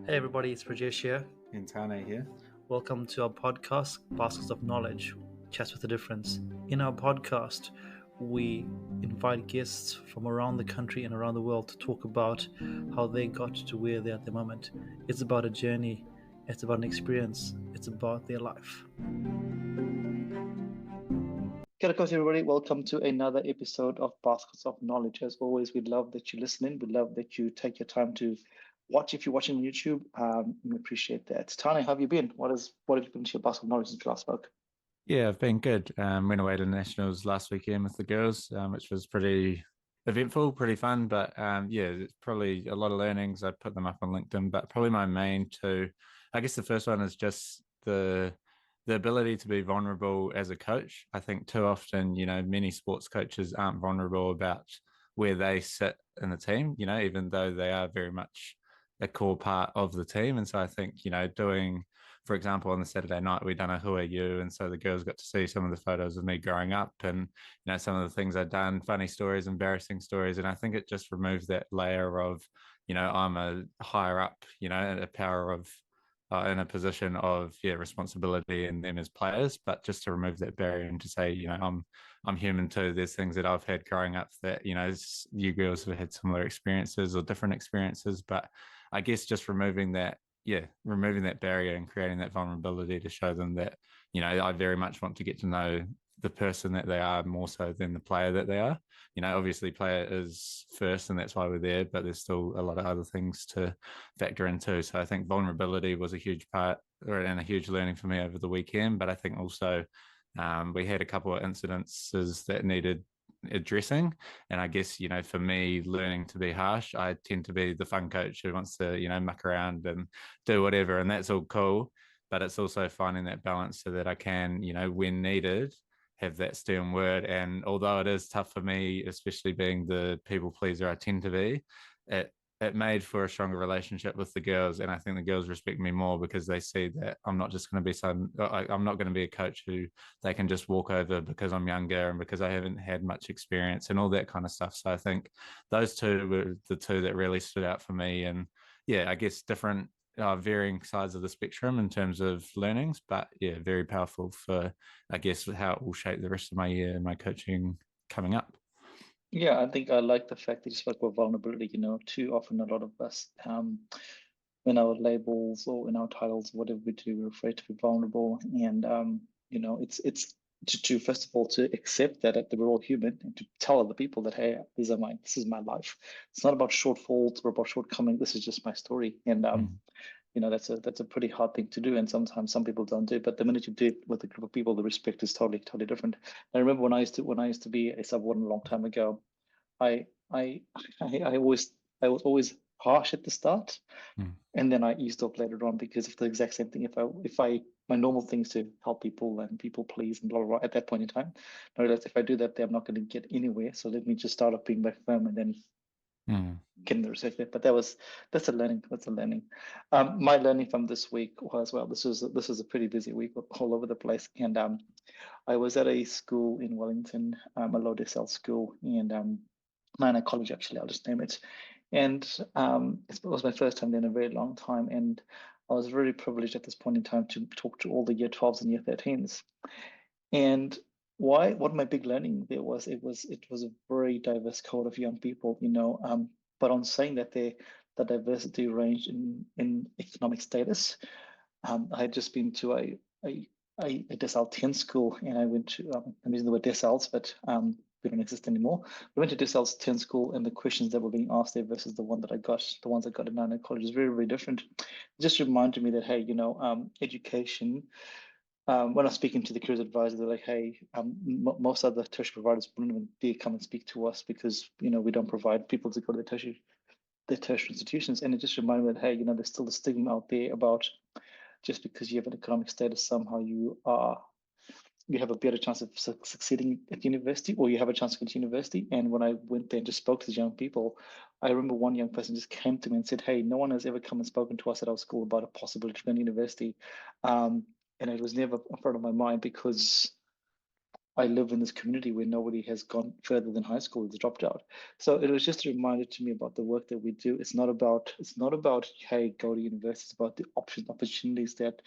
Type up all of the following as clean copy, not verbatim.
Hey everybody, it's Rajesh here. And Tane here. Welcome to our podcast, Baskets of Knowledge, Chats with a Difference. In our podcast, we invite guests from around the country and around the world to talk about how they got to where they're at the moment. It's about a journey, it's about an experience, it's about their life. Kia ora everybody. Welcome to another episode of Baskets of Knowledge. As always, we love that you're listening. We love that you take your time to watch if you're watching on YouTube. We appreciate that. Tane, how have you been? What have you been to your Basket of Knowledge since we last spoke? Yeah, I've been good. Went away to nationals last weekend with the girls, which was pretty eventful, pretty fun. But yeah, it's probably a lot of learnings. I put them up on LinkedIn, but probably my main two, I guess the first one is just the ability to be vulnerable as a coach. I think too often, many sports coaches aren't vulnerable about where they sit in the team, even though they are very much a core part of the team. And so I think, doing, for example, on the Saturday night, we done a Who Are You? And so the girls got to see some of the photos of me growing up and, some of the things I'd done, funny stories, embarrassing stories. And I think it just removes that layer of, I'm a higher up, a power of, in a position of responsibility in them as players, but just to remove that barrier and to say, I'm human too. There's things that I've had growing up that you girls have had similar experiences or different experiences, but I guess just removing that barrier and creating that vulnerability to show them that I very much want to get to know the person that they are more so than the player that they are. Obviously player is first and that's why we're there, but there's still a lot of other things to factor in too. So I think vulnerability was a huge part and a huge learning for me over the weekend. But I think also we had a couple of incidences that needed addressing. And I guess, for me, learning to be harsh, I tend to be the fun coach who wants to, muck around and do whatever. And that's all cool. But it's also finding that balance so that I can, when needed, have that stern word. And although it is tough for me, especially being the people pleaser I tend to be, it made for a stronger relationship with the girls. And I think the girls respect me more because they see that I'm not just going to be I'm not going to be a coach who they can just walk over because I'm younger and because I haven't had much experience and all that kind of stuff. So I think those two were the two that really stood out for me. And yeah, I guess different varying sides of the spectrum in terms of learnings, but yeah, very powerful for, I guess, how it will shape the rest of my year and my coaching coming up. Yeah, I think I like the fact that you spoke about vulnerability. Too often a lot of us, in our labels or in our titles, whatever we do, we're afraid to be vulnerable. And it's to first of all to accept that we're all human and to tell other people that hey, this is my life. It's not about shortfalls or about shortcomings. This is just my story. And that's a pretty hard thing to do, and sometimes some people don't do it. But the minute you do it with a group of people, the respect is totally different. I remember when I used to be a subordinate a long time ago. I I I was always harsh at the start, and then I eased off later on because of the exact same thing. If I my normal thing is to help people and people please and blah blah blah. At that point in time, I realized if I do that, then I'm not going to get anywhere. So let me just start off being very firm and then getting the respect there. But that's a learning. That's a learning. My learning from this week was well. This was a pretty busy week, all over the place, and I was at a school in Wellington, a low decile school, and minor college actually. I'll just name it. And it was my first time there in a very long time, and I was really privileged at this point in time to talk to all the year 12s and year 13s. And what my big learning there was it was a very diverse cohort of young people, but on saying that the diversity ranged in economic status. I had just been to a decile 10 school, and I went to I'm using the word deciles, but they don't exist anymore. We went to deciles 10 school, and the questions that were being asked there versus the ones I got in Nana College is very, very different. It just reminded me that hey, education. When I was speaking to the careers advisor, they're like, "Hey, most other tertiary providers wouldn't even dare come and speak to us because we don't provide people to go to the tertiary institutions." And it just reminded me that hey, there's still a stigma out there about just because you have an economic status, somehow you have a better chance of succeeding at university, or you have a chance to go to university. And when I went there and just spoke to the young people, I remember one young person just came to me and said, "Hey, no one has ever come and spoken to us at our school about a possibility to go to university." And it was never in front of my mind because I live in this community where nobody has gone further than high school, it's dropped out. So it was just a reminder to me about the work that we do. It's not about hey, go to university. It's about the opportunities that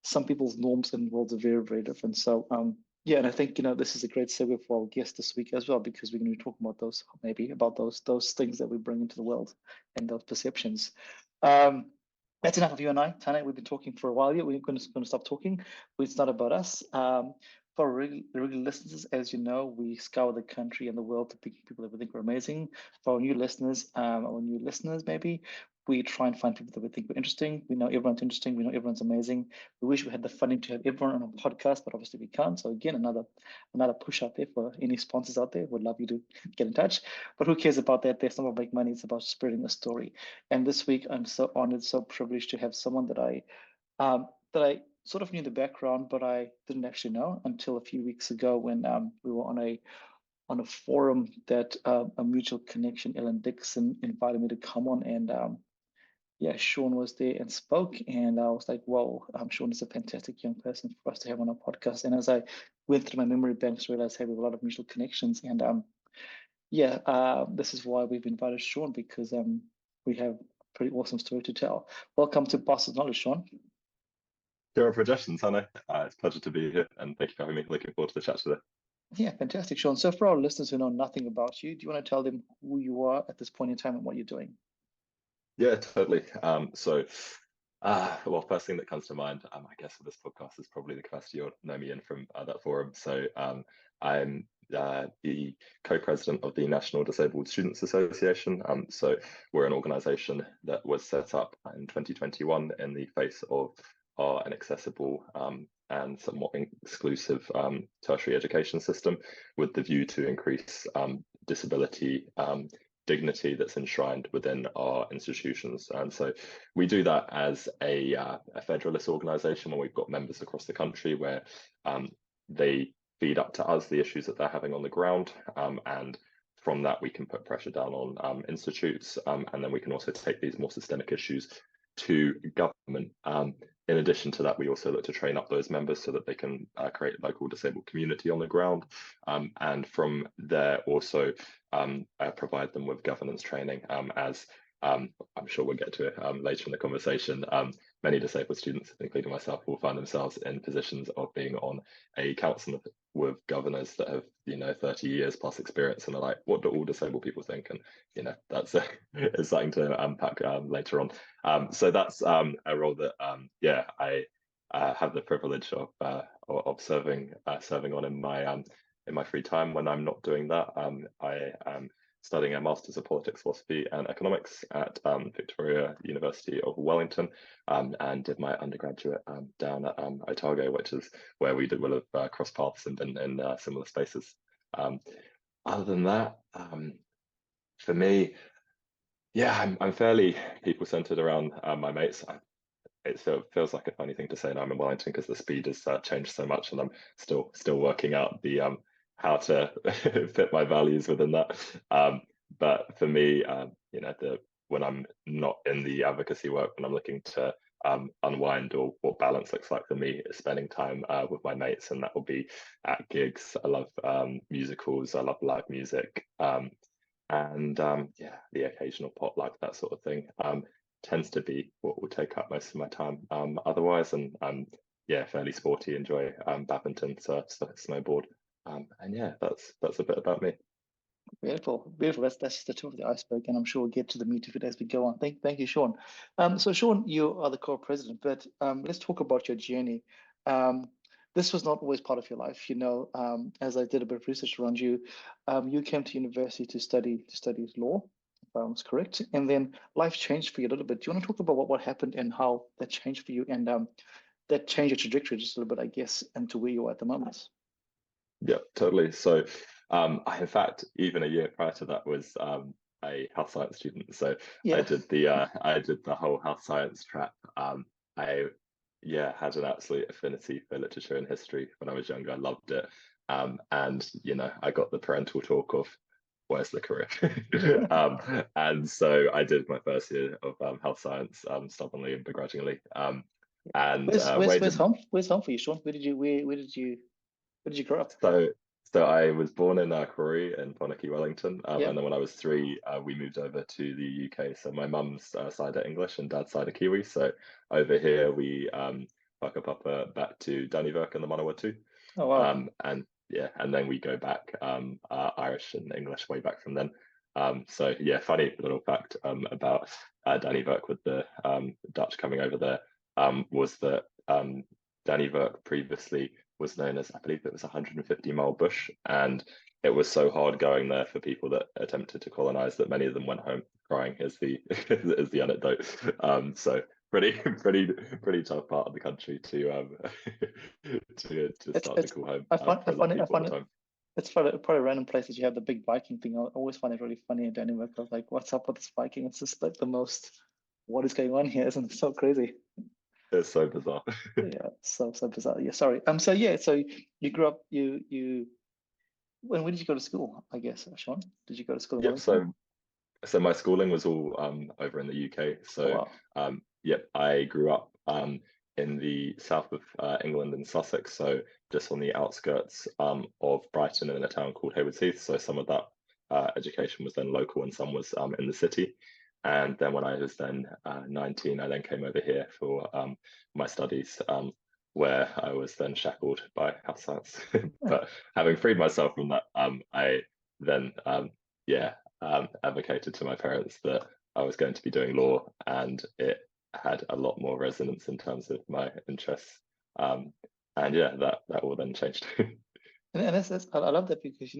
some people's norms and worlds are very, very different. So yeah, and I think this is a great segue for our guest this week as well, because we're going to be talking about those things that we bring into the world and those perceptions. Um, that's enough of you and I, Tane. We've been talking for a while here. We're going to stop talking. It's not about us. For regular listeners, as you know, we scour the country and the world to pick people that we think are amazing. For our new listeners, maybe, we try and find people that we think are interesting. We know everyone's interesting. We know everyone's amazing. We wish we had the funding to have everyone on a podcast, but obviously we can't. So again, another push out there for any sponsors out there. Would love you to get in touch. But who cares about that? That's not about make money. It's about spreading the story. And this week, I'm so honored, so privileged to have someone that I sort of knew the background, but I didn't actually know until a few weeks ago when we were on a forum that a mutual connection, Ellen Dixon, invited me to come on, and yeah, Sean was there and spoke, and I was like, "Whoa, Sean is a fantastic young person for us to have on our podcast." And as I went through my memory banks, realized, hey, we have a lot of mutual connections, and yeah, this is why we've invited Sean, because we have a pretty awesome story to tell. Welcome to Boston Knowledge, Sean. Here for Justin, Tane. It's a pleasure to be here, and thank you for having me. Looking forward to the chat today. Yeah, fantastic, Sean. So for our listeners who know nothing about you, do you want to tell them who you are at this point in time and what you're doing? Yeah, totally. Well, first thing that comes to mind, I guess, for this podcast is probably the capacity you'll know me in from that forum. So I'm the co-president of the National Disabled Students Association. So we're an organisation that was set up in 2021 in the face of our inaccessible and somewhat exclusive tertiary education system, with the view to increase disability dignity that's enshrined within our institutions. And so we do that as a federalist organisation where we've got members across the country where they feed up to us the issues that they're having on the ground, and from that we can put pressure down on institutes, and then we can also take these more systemic issues to government. In addition to that, we also look to train up those members so that they can create a local disabled community on the ground, and from there also provide them with governance training, as I'm sure we'll get to it later in the conversation. Many disabled students, including myself, will find themselves in positions of being on a council with governors that have 30 years plus experience, and are like, what do all disabled people think? And that's is something to unpack later on. So that's a role that I have the privilege of serving on in my free time. When I'm not doing that, I am studying a Master's of Politics, Philosophy and Economics at Victoria University of Wellington, and did my undergraduate down at Otago, which is where we will have crossed paths and been in similar spaces. Other than that, for me, yeah, I'm fairly people-centered around my mates. It feels like a funny thing to say now I'm in Wellington, because the speed has changed so much, and I'm still working out the how to fit my values within that. But for me, when I'm not in the advocacy work, when I'm looking to unwind, or what balance looks like for me, is spending time with my mates, and that will be at gigs. I love musicals. I love live music, and the occasional potluck, that sort of thing. Tends to be what will take up most of my time otherwise. And fairly sporty, enjoy badminton, surf, snowboard, and yeah, that's a bit about me. Beautiful. That's just the tip of the iceberg, and I'm sure we'll get to the meat of it as we go on. Thank you, Sean. So Sean, you are the co-president, but let's talk about your journey. This was not always part of your life, as I did a bit of research around you. You came to university to study law, if I was correct, and then life changed for you a little bit. Do you want to talk about what happened and how that changed for you, and that changed your trajectory just a little bit, I guess, into where you are at the moment? Yeah, totally. So I, in fact, even a year prior to that, was a health science student. So yeah. I did the whole health science track. I had an absolute affinity for literature and history when I was younger. I loved it. And I got the parental talk of, where's the career? And so I did my first year of health science, stubbornly and begrudgingly. And where's home for you, Sean? Where did you Where did you grow up? So I was born in Korea in Poneke, Wellington, Yeah. and then when I was 3, we moved over to the UK. So my mum's side are English and dad's side are Kiwi. So over here we whakapapa back to Dannevirke and the Manawatu. Oh wow. And yeah, and then we go back Irish and English way back from then. So yeah, funny little fact about Dannevirke with the Dutch coming over there was that Dannevirke previously was known as, I believe it was 150-mile bush, and it was so hard going there for people that attempted to colonize that many of them went home crying, is the is the anecdote. So pretty tough part of the country to start to call home I for a lot of find people at the time. it's probably a random place that you have the big Viking thing. I always find it really funny in Denmark. I was like, what's up with this Viking? It's just like the most, what is going on here? Isn't it so crazy? It's so bizarre. Yeah, so bizarre. Yeah, sorry. So yeah, so you grew up. You when did you go to school? I guess, Sean, did you go to school in Yep. Wellington? So my schooling was all over in the UK. Oh, So wow. yep, I grew up in the south of England in Sussex, so just on the outskirts of Brighton in a town called Haywards Heath. So some of that education was then local and some was in the city. And then when I was then 19, I then came over here for my studies, where I was then shackled by health science. But having freed myself from that, I then advocated to my parents that I was going to be doing law, and it had a lot more resonance in terms of my interests. And yeah, that all then changed. And that's I love that because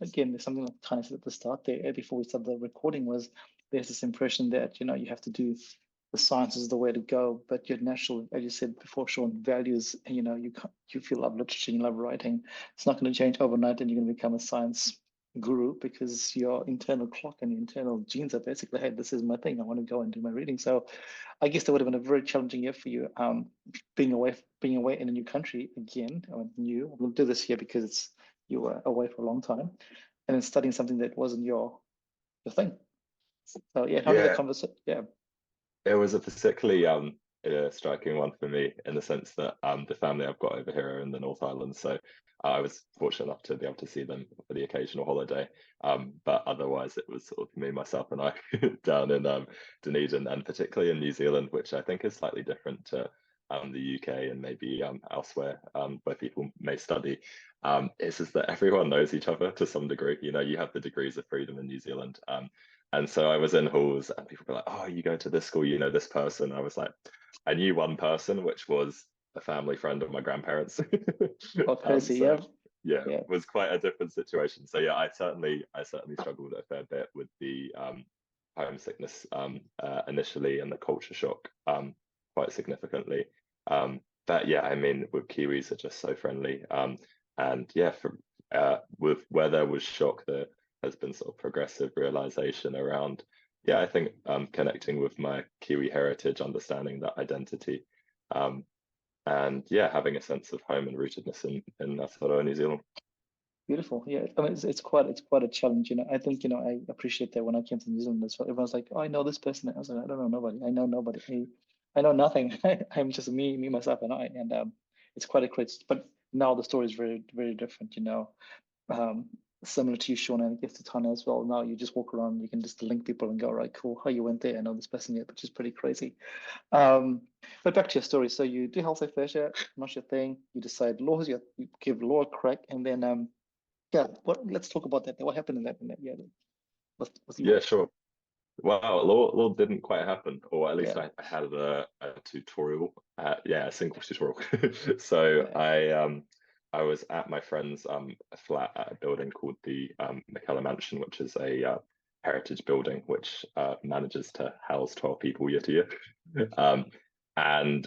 again, there's something like kind of said at the start there before we started the recording was there's this impression that you have to do the science is the way to go, but your natural, as you said before, Sean, values, you feel love literature, you love writing. It's not going to change overnight, and you're going to become a science guru because your internal clock and your internal genes are basically, hey, this is my thing. I want to go and do my reading. So, I guess that would have been a very challenging year for you, being away in a new country again. We'll do this here because you were away for a long time, and then studying something that wasn't your thing. So yeah, how did the Yeah, conversation? Yeah. it was a particularly striking one for me in the sense that the family I've got over here are in the North Island, so I was fortunate enough to be able to see them for the occasional holiday. But otherwise, it was sort of me, myself, and I down in Dunedin, and particularly in New Zealand, which I think is slightly different to the UK and maybe elsewhere where people may study. It's just that everyone knows each other to some degree. You have the degrees of freedom in New Zealand. And so I was in halls and people were like, oh, you go to this school, you know this person. I was like, I knew one person, which was a family friend of my grandparents. Oh, crazy. So Yeah. it was quite a different situation. So yeah, I certainly struggled a fair bit with the homesickness initially and the culture shock quite significantly. But yeah, I mean, with Kiwis are just so friendly. And yeah, with where there was shock, there has been sort of progressive realization around, yeah, I think connecting with my Kiwi heritage, understanding that identity, and yeah, having a sense of home and rootedness in Aotearoa, New Zealand. Beautiful. Yeah. I mean, it's quite a challenge. I think, I appreciate that when I came to New Zealand as well. Everyone's like, oh, I know this person. I was like, I don't know nobody. I know nobody. I know nothing. I'm just me, myself, and I. And it's quite a great. But now the story is very, very different. Um, similar to you, Sean, and I guess to Tana as well. Now you just walk around, you can just link people and go, right, cool. How you went there? I know this person yet, which is pretty crazy. But back to your story. So you do health affairs, not your thing. You decide law, you give law a crack, and then yeah. Let's talk about that. What happened in that year? What's Yeah, sure. Wow, law didn't quite happen, or at least yeah. I had a tutorial. A single tutorial. So Yeah. I was at my friend's flat at a building called the McKellar Mansion, which is a heritage building which manages to house 12 people year to year. And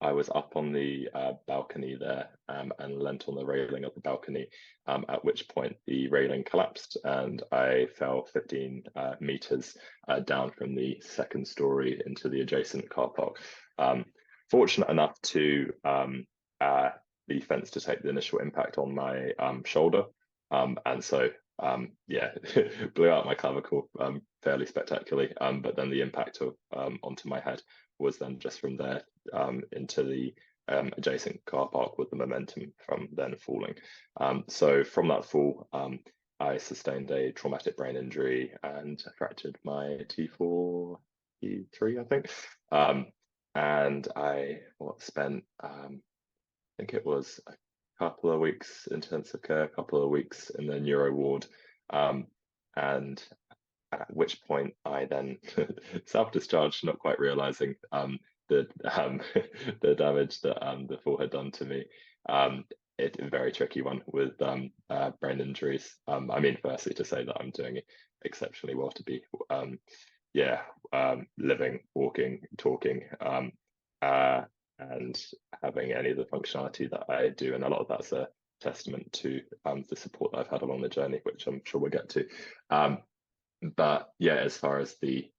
I was up on the balcony there and leant on the railing of the balcony, at which point the railing collapsed and I fell 15 meters down from the second story into the adjacent car park. Fortunate enough to the fence to take the initial impact on my shoulder. And so, blew out my clavicle fairly spectacularly. But then the impact onto my head was then just from there into the adjacent car park with the momentum from then falling. So from that fall, I sustained a traumatic brain injury and fractured my T4, T3, I think. And I spent, I think it was a couple of weeks intensive care, a couple of weeks in the neuro ward, and at which point I then self-discharged, not quite realizing the the damage that the fall had done to me. It's a very tricky one with brain injuries. I mean, firstly, to say that I'm doing exceptionally well to be, living, walking, talking, and having any of the functionality that I do, and a lot of that's a testament to the support that I've had along the journey, which I'm sure we'll get to. But yeah, as far as the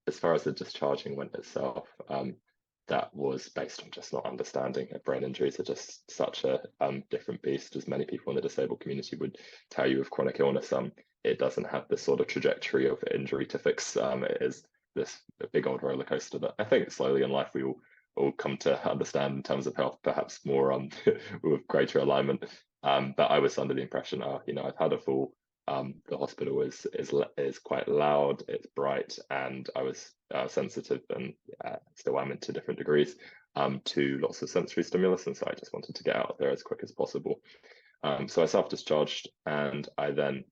discharging went itself, that was based on just not understanding that brain injuries are just such a different beast. As many people in the disabled community would tell you with chronic illness, it doesn't have this sort of trajectory of injury to fix. It is this big old roller coaster that I think slowly in life we will come to understand in terms of health, perhaps more with greater alignment. But I was under the impression, I've had a fall. The hospital is quite loud, it's bright, and I was sensitive and still am to different degrees to lots of sensory stimulus, and so I just wanted to get out of there as quick as possible. So I self-discharged, and I then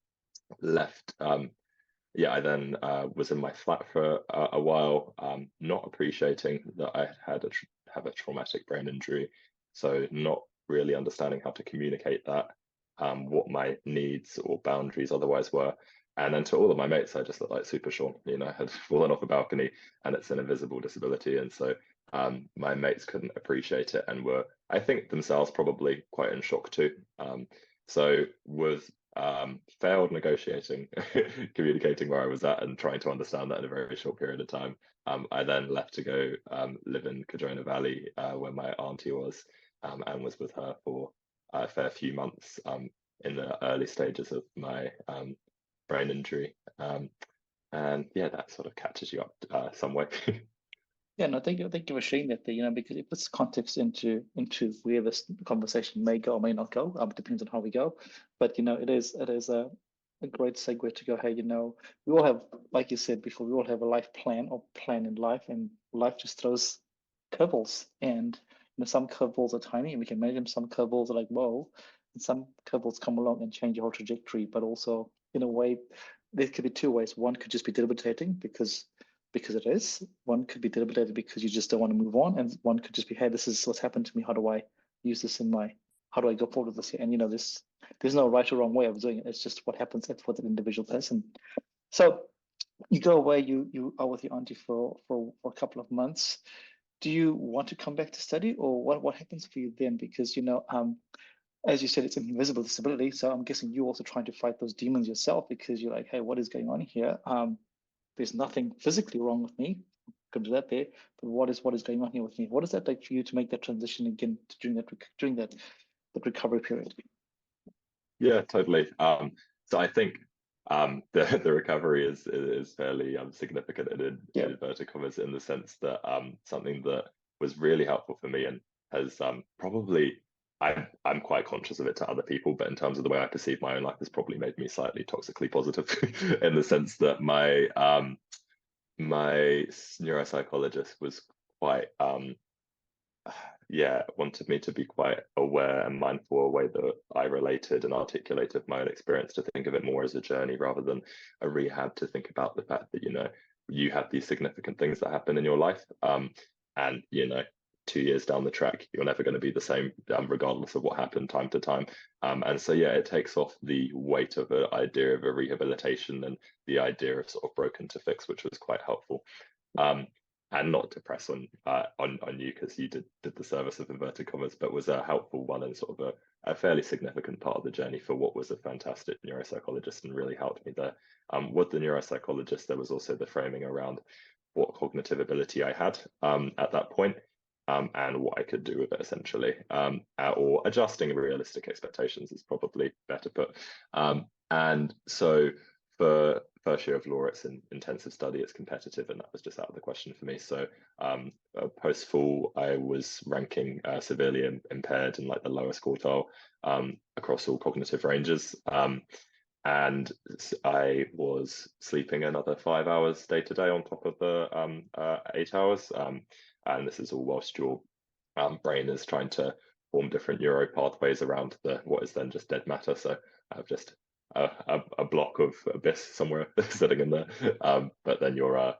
left. I then was in my flat for a while, not appreciating that I had have a traumatic brain injury, so not really understanding how to communicate that. What my needs or boundaries otherwise were. And then to all of my mates, I just looked like Super Sean. I had fallen off a balcony, and it's an invisible disability. And so my mates couldn't appreciate it and were, I think, themselves probably quite in shock too. So with failed negotiating, communicating where I was at and trying to understand that in a very short period of time, I then left to go live in Cajona Valley where my auntie was, and was with her for a fair few months in the early stages of my brain injury. And yeah, that sort of catches you up some way. Yeah, no, thank you for sharing that there, because it puts context into where this conversation may go or may not go. Depends on how we go. But it is a great segue to go, hey, we all have, like you said before, we all have a life plan or plan in life, and life just throws curveballs. And some curveballs are tiny and we can manage them. Some curveballs are like, whoa, and some curveballs come along and change your whole trajectory. But also, in a way, there could be two ways. One could just be debilitating because it is. One could be debilitated because you just don't want to move on, and one could just be, hey, this is what's happened to me. How do I use this how do I go forward with this? And there's no right or wrong way of doing it. It's just what happens for the individual person. So you go away, you are with your auntie for a couple of months. Do you want to come back to study, or what happens for you then? Because as you said, it's an invisible disability, so I'm guessing you're also trying to fight those demons yourself, because you're like, hey, what is going on here? There's nothing physically wrong with me. Come to that there, but what is going on here with me? What is that like for you to make that transition again during that recovery period? Yeah, totally. So I think the recovery is fairly significant in inverted commas, in the sense that something that was really helpful for me and has probably, I'm quite conscious of it to other people, but in terms of the way I perceive my own life, has probably made me slightly toxically positive in the sense that my neuropsychologist was quite wanted me to be quite aware and mindful of the way that I related and articulated my own experience, to think of it more as a journey rather than a rehab, to think about the fact that you have these significant things that happen in your life, and 2 years down the track you're never going to be the same, regardless of what happened time to time, and so it takes off the weight of the idea of a rehabilitation and the idea of sort of broken to fix, which was quite helpful. And not to press on you, because you did the service of inverted commas, but was a helpful one and sort of a fairly significant part of the journey for what was a fantastic neuropsychologist, and really helped me there. With the neuropsychologist, there was also the framing around what cognitive ability I had at that point, and what I could do with it, essentially, or adjusting realistic expectations is probably better put. And so for first year of law, it's an intensive study, it's competitive, and that was just out of the question for me. So post-fall, I was ranking severely impaired in like the lowest quartile across all cognitive ranges. And I was sleeping another 5 hours day to day on top of the 8 hours. And this is all whilst your brain is trying to form different neuro pathways around what is then just dead matter. So I have just a block of abyss somewhere sitting in there. But then your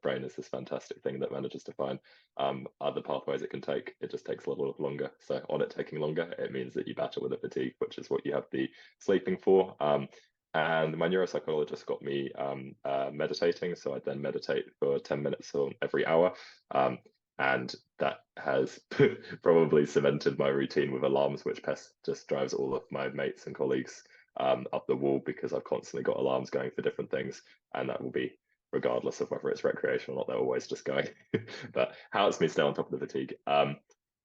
brain is this fantastic thing that manages to find other pathways it can take. It just takes a little longer. So on it taking longer, it means that you battle with the fatigue, which is what you have the sleeping for. And my neuropsychologist got me meditating. So I then meditate for 10 minutes every hour. And that has probably cemented my routine with alarms, which just drives all of my mates and colleagues up the wall, because I've constantly got alarms going for different things, and that will be regardless of whether it's recreational or not, they're always just going. But helps me stay on top of the fatigue.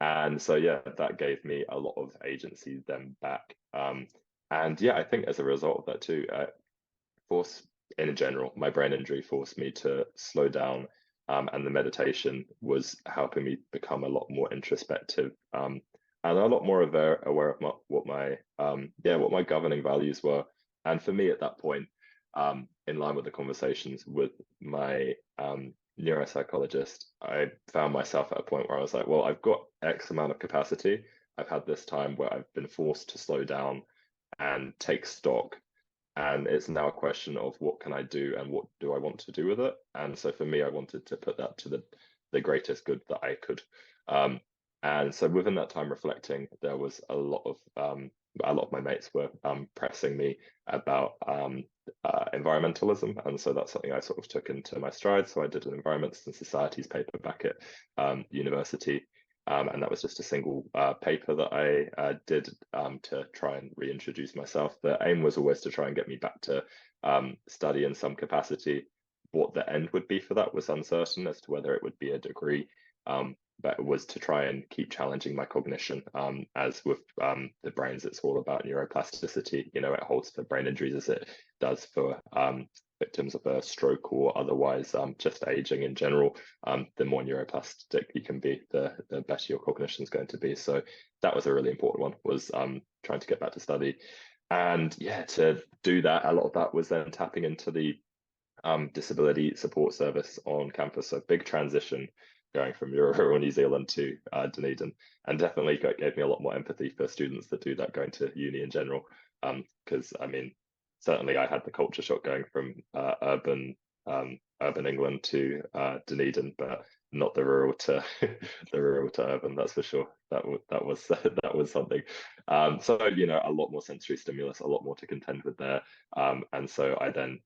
And so yeah, that gave me a lot of agency then back. And yeah, I think as a result of that too, in general, my brain injury forced me to slow down, and the meditation was helping me become a lot more introspective, and a lot more aware of what my governing values were. And for me at that point, in line with the conversations with my neuropsychologist, I found myself at a point where I was like, well, I've got X amount of capacity. I've had this time where I've been forced to slow down and take stock. And it's now a question of what can I do and what do I want to do with it. And so for me, I wanted to put that to the greatest good that I could. And so within that time reflecting, there was a lot of my mates were pressing me about environmentalism. And so that's something I sort of took into my stride. So I did an Environments and Societies paper back at university. And that was just a single paper that I did to try and reintroduce myself. The aim was always to try and get me back to study in some capacity. What the end would be for that was uncertain as to whether it would be a degree, but it was to try and keep challenging my cognition. As with the brains, it's all about neuroplasticity. You know, it holds for brain injuries as it does for victims of a stroke or otherwise just aging in general. The more neuroplastic you can be, the better your cognition is going to be. So that was a really important one, was trying to get back to study. And yeah, to do that, a lot of that was then tapping into the disability support service on campus. So big transition going from rural New Zealand to Dunedin, and definitely gave me a lot more empathy for students that do that going to uni in general. Because I mean, certainly I had the culture shock going from urban England to Dunedin, but not the rural to urban. That's for sure. That was something. So you know, a lot more sensory stimulus, a lot more to contend with there. And so I then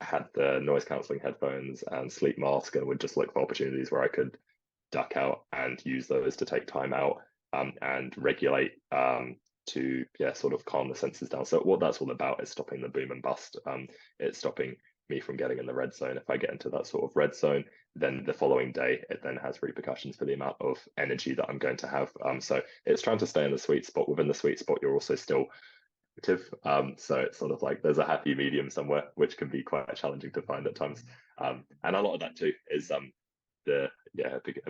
had the noise cancelling headphones and sleep mask, and would just look for opportunities where I could duck out and use those to take time out and regulate to sort of calm the senses down. So what that's all about is stopping the boom and bust. It's stopping me from getting in the red zone. If I get into that sort of red zone, then the following day it then has repercussions for the amount of energy that I'm going to have. So it's trying to stay in the sweet spot. Within the sweet spot, you're also still active. So it's sort of like there's a happy medium somewhere, which can be quite challenging to find at times. And a lot of that too is a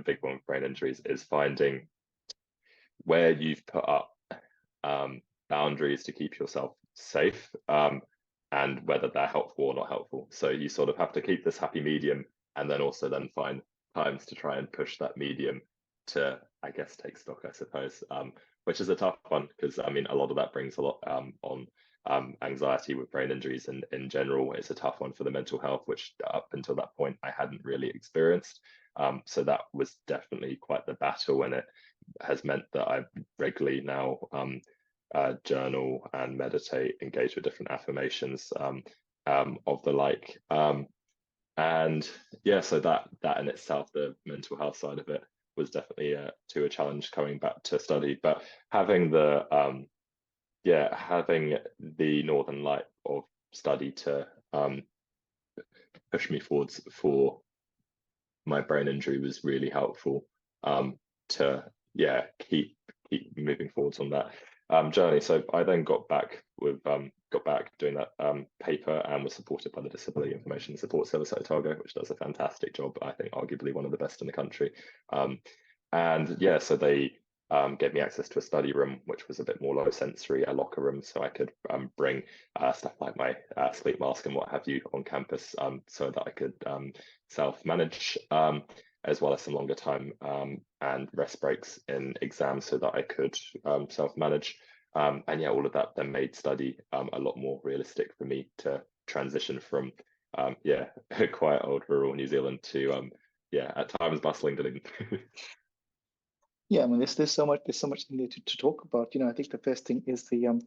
big one with brain injuries is finding where you've put up boundaries to keep yourself safe, and whether they're helpful or not helpful. So you sort of have to keep this happy medium, and then also then find times to try and push that medium to, I guess, take stock, I suppose, which is a tough one, because I mean, a lot of that brings a lot on anxiety with brain injuries, and in general, it's a tough one for the mental health, which up until that point I hadn't really experienced. So that was definitely quite the battle, and it has meant that I regularly now journal and meditate, engage with different affirmations of the like. And yeah, so that in itself, the mental health side of it, was definitely a challenge coming back to study. But having the Northern Light of study to push me forwards for my brain injury was really helpful to keep moving forwards on that journey. So I then got back with got back doing that paper and was supported by the Disability Information Support Service at Otago, which does a fantastic job. I think arguably one of the best in the country. And yeah, so they gave me access to a study room, which was a bit more low sensory, a locker room, so I could bring stuff like my sleep mask and what have you on campus, so that I could self-manage, as well as some longer time and rest breaks in exams so that I could self-manage. And yeah, all of that then made study a lot more realistic for me to transition from yeah, quiet old rural New Zealand to yeah, at times bustling Dunedin. Yeah, I mean, there's so much in there to talk about. I think the first thing is the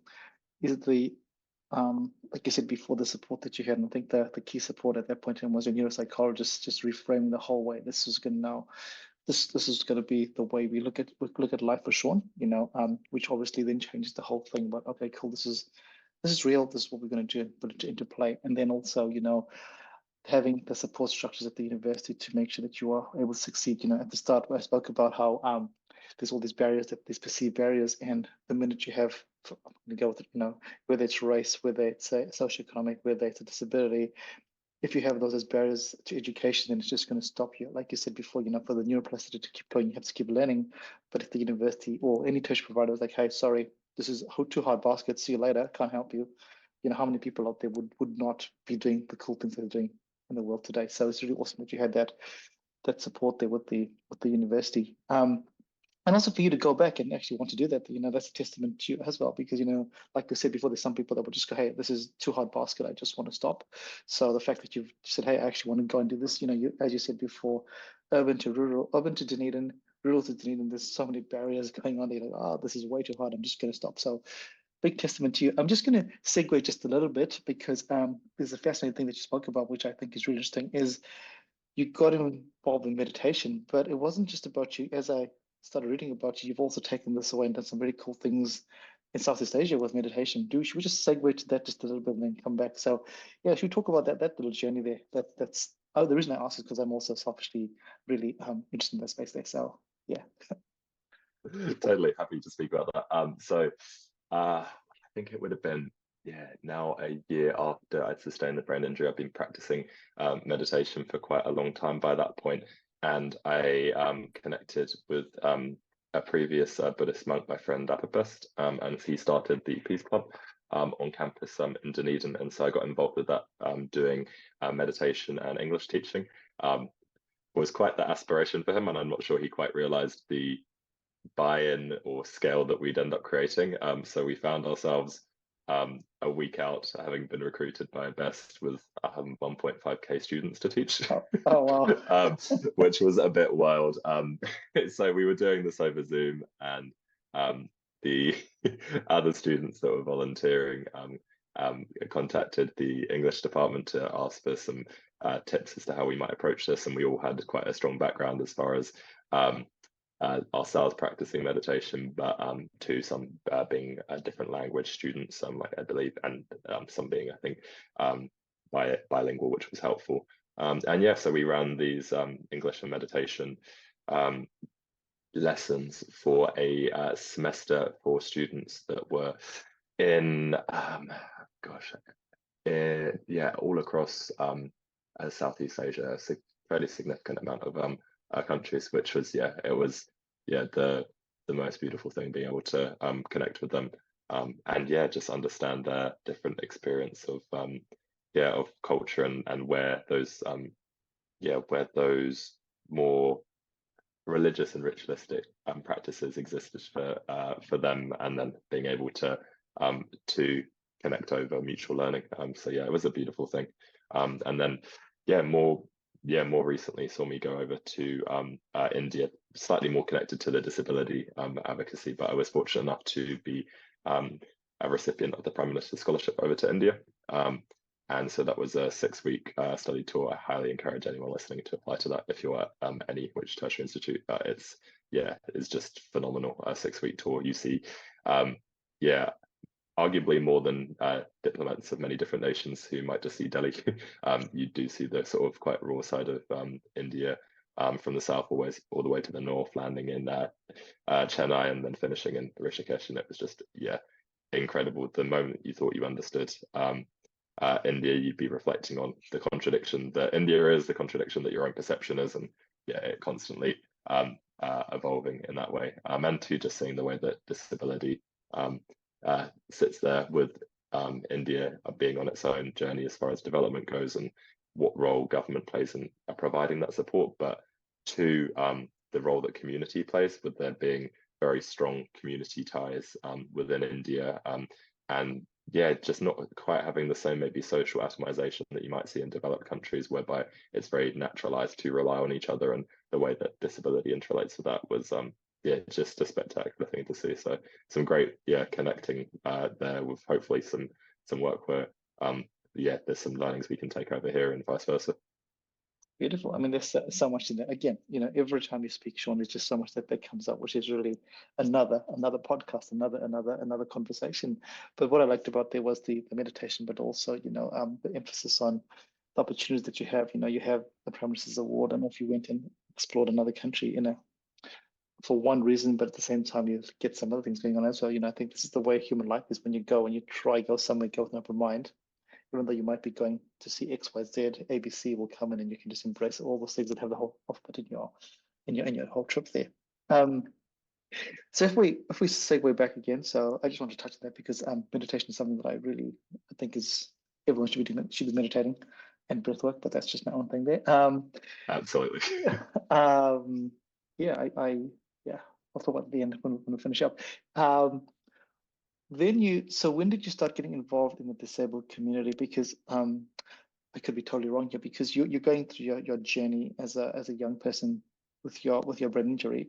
like you said before, the support that you had. And I think the key support at that point in was your neuropsychologist just reframing the whole way. This is going to now, this is going to be the way we look at life for Sean. Which obviously then changes the whole thing. But okay, cool. This is real. This is what we're going to do. Put it into play. And then also, having the support structures at the university to make sure that you are able to succeed. At the start, I spoke about how there's all these barriers, these perceived barriers, and the minute you have, I'm going to go with it, whether it's race, whether it's socioeconomic, whether it's a disability, if you have those as barriers to education, then it's just going to stop you. Like you said before, for the neuroplasticity to keep going, you have to keep learning. But if the university or any tertiary provider was like, hey, sorry, this is too hard basket, see you later, can't help you. How many people out there would not be doing the cool things they're doing in the world today? So it's really awesome that you had that support there with the university. And also for you to go back and actually want to do that, that's a testament to you as well, because, like I said before, there's some people that would just go, hey, this is too hard basket, I just want to stop. So the fact that you've said, hey, I actually want to go and do this, as you said before, urban to rural, urban to Dunedin, rural to Dunedin, there's so many barriers going on there. Like, oh, this is way too hard, I'm just going to stop. So big testament to you. I'm just going to segue just a little bit, because there's a fascinating thing that you spoke about, which I think is really interesting, is you got involved in meditation, but it wasn't just about you. As I started reading about you, you've also taken this away and done some really cool things in Southeast Asia with meditation. Should we just segue to that just a little bit and then come back? So yeah, should we talk about that little journey there? That's the reason I asked is because I'm also selfishly really interested in that space there. So yeah. Totally happy to speak about that. So I think it would have been now a year after I'd sustained the brain injury. I've been practicing meditation for quite a long time by that point, and I connected with a previous Buddhist monk, my friend Apapest, and he started the Peace Club on campus in Dunedin, and so I got involved with that, doing meditation and English teaching. Was quite the aspiration for him, and I'm not sure he quite realized the buy-in or scale that we'd end up creating. So we found ourselves a week out, having been recruited by Best with 1.5k students to teach. Oh wow. Which was a bit wild. So we were doing this over Zoom, and the other students that were volunteering contacted the English department to ask for some tips as to how we might approach this, and we all had quite a strong background as far as ourselves practicing meditation, but to some being different language students, like I believe, and some being, I think, bilingual, which was helpful. And yeah, so we ran these English and meditation lessons for a semester for students that were in, all across Southeast Asia, a fairly significant amount of countries, which was it was the most beautiful thing, being able to connect with them, and just understand their different experience of of culture, and where those more religious and ritualistic practices existed for them, and then being able to connect over mutual learning. So it was a beautiful thing, and then more recently saw me go over to India, slightly more connected to the disability advocacy, but I was fortunate enough to be a recipient of the Prime Minister's scholarship over to India. And so that was a 6-week study tour. I highly encourage anyone listening to apply to that if you're at any which tertiary institute. It's just phenomenal. A 6-week tour. You see, arguably more than diplomats of many different nations who might just see Delhi. You do see the sort of quite raw side of India, from the south all the way to the north, landing in Chennai and then finishing in Rishikesh. And it was just, incredible. The moment you thought you understood India, you'd be reflecting on the contradiction that India is, the contradiction that your own perception is, and yeah, it constantly evolving in that way. And to just seeing the way that disability sits there with India being on its own journey as far as development goes, and what role government plays in providing that support, but to the role that community plays, with there being very strong community ties within India, and yeah, just not quite having the same maybe social atomization that you might see in developed countries, whereby it's very naturalized to rely on each other, and the way that disability interrelates with that was yeah, just a spectacular thing to see. So some great connecting there, with hopefully some work where yeah, there's some learnings we can take over here and vice versa. Beautiful. I mean, there's so much in there. Again, every time you speak, Sean, there's just so much that comes up, which is really another podcast, another conversation. But what I liked about there was the meditation, but also, the emphasis on the opportunities that you have. You have the Prime Minister's Award, and if you went and explored another country, for one reason, but at the same time, you get some other things going on as well. I think this is the way human life is. When you go and you go somewhere, go with an open mind. Even though you might be going to see X, Y, Z, ABC will come in, and you can just embrace all those things that have the whole of it in your whole trip there. So if we segue back again, so I just want to touch on that because meditation is something that I think is everyone should be meditating, and breath work, but that's just my own thing there. Absolutely. Yeah, I'll talk about it at the end when we finish up. So when did you start getting involved in the disabled community? Because I could be totally wrong here, because you're going through your journey as a young person with your brain injury,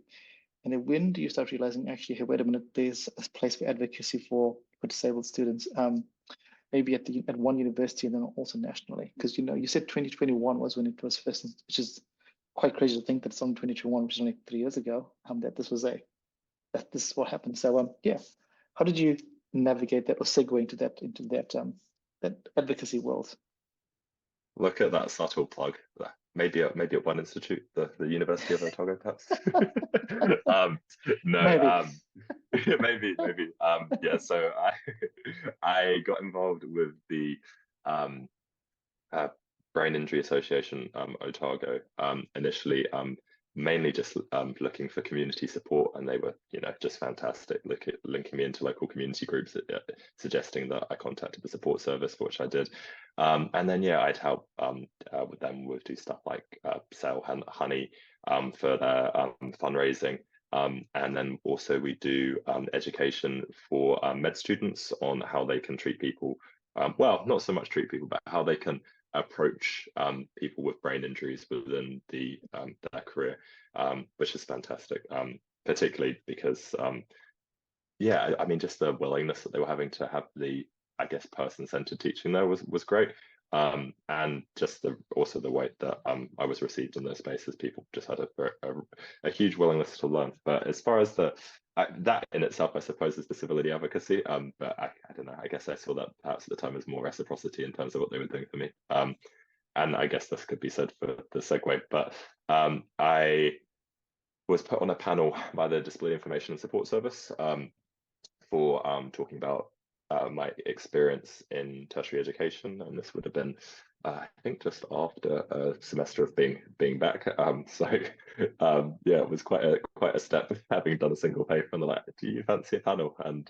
and then when do you start realizing, actually, hey, wait a minute, there's a place for advocacy for disabled students, maybe at one university and then also nationally? Because you said 2021 was when it was first, which is quite crazy to think that it's only 2021, which is only 3 years ago, that this is what happened. So yeah, how did you navigate that or segue into that advocacy world? Look at that subtle plug. Maybe at one institute, the University of Otago, perhaps. No, Maybe. maybe. Yeah, so I got involved with the Brain Injury Association, Otago, initially, mainly just looking for community support, and they were just fantastic, linking me into local community groups, suggesting that I contacted the support service, for which I did, and then yeah, I'd help with them do stuff like sell honey for their fundraising, and then also we do education for med students on how they can treat people, well, not so much treat people, but how they can approach people with brain injuries within their career, which is fantastic, particularly because yeah, I mean, just the willingness that they were having to have the, I guess, person-centered teaching there was great, and just also the way that I was received in those spaces. People just had a huge willingness to learn. But as far as that in itself, I suppose, is disability advocacy. But I don't know. I guess I saw that perhaps at the time as more reciprocity in terms of what they were doing for me. And I guess this could be said for the segue. But I was put on a panel by the Disability Information and Support Service for talking about my experience in tertiary education, and this would have been I think just after a semester of being back. So yeah, it was quite a step, having done a single paper, and they're like, "Do you fancy a panel?" And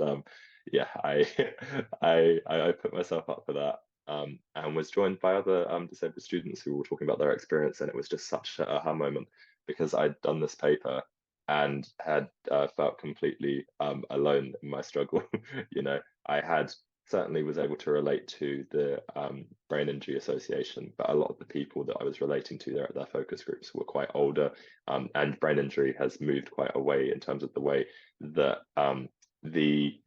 yeah, I put myself up for that, and was joined by other disabled students who were talking about their experience, and it was just such an aha moment, because I'd done this paper and had felt completely alone in my struggle. I certainly was able to relate to the Brain Injury Association, but a lot of the people that I was relating to there at their focus groups were quite older, and brain injury has moved quite away in terms of the way that the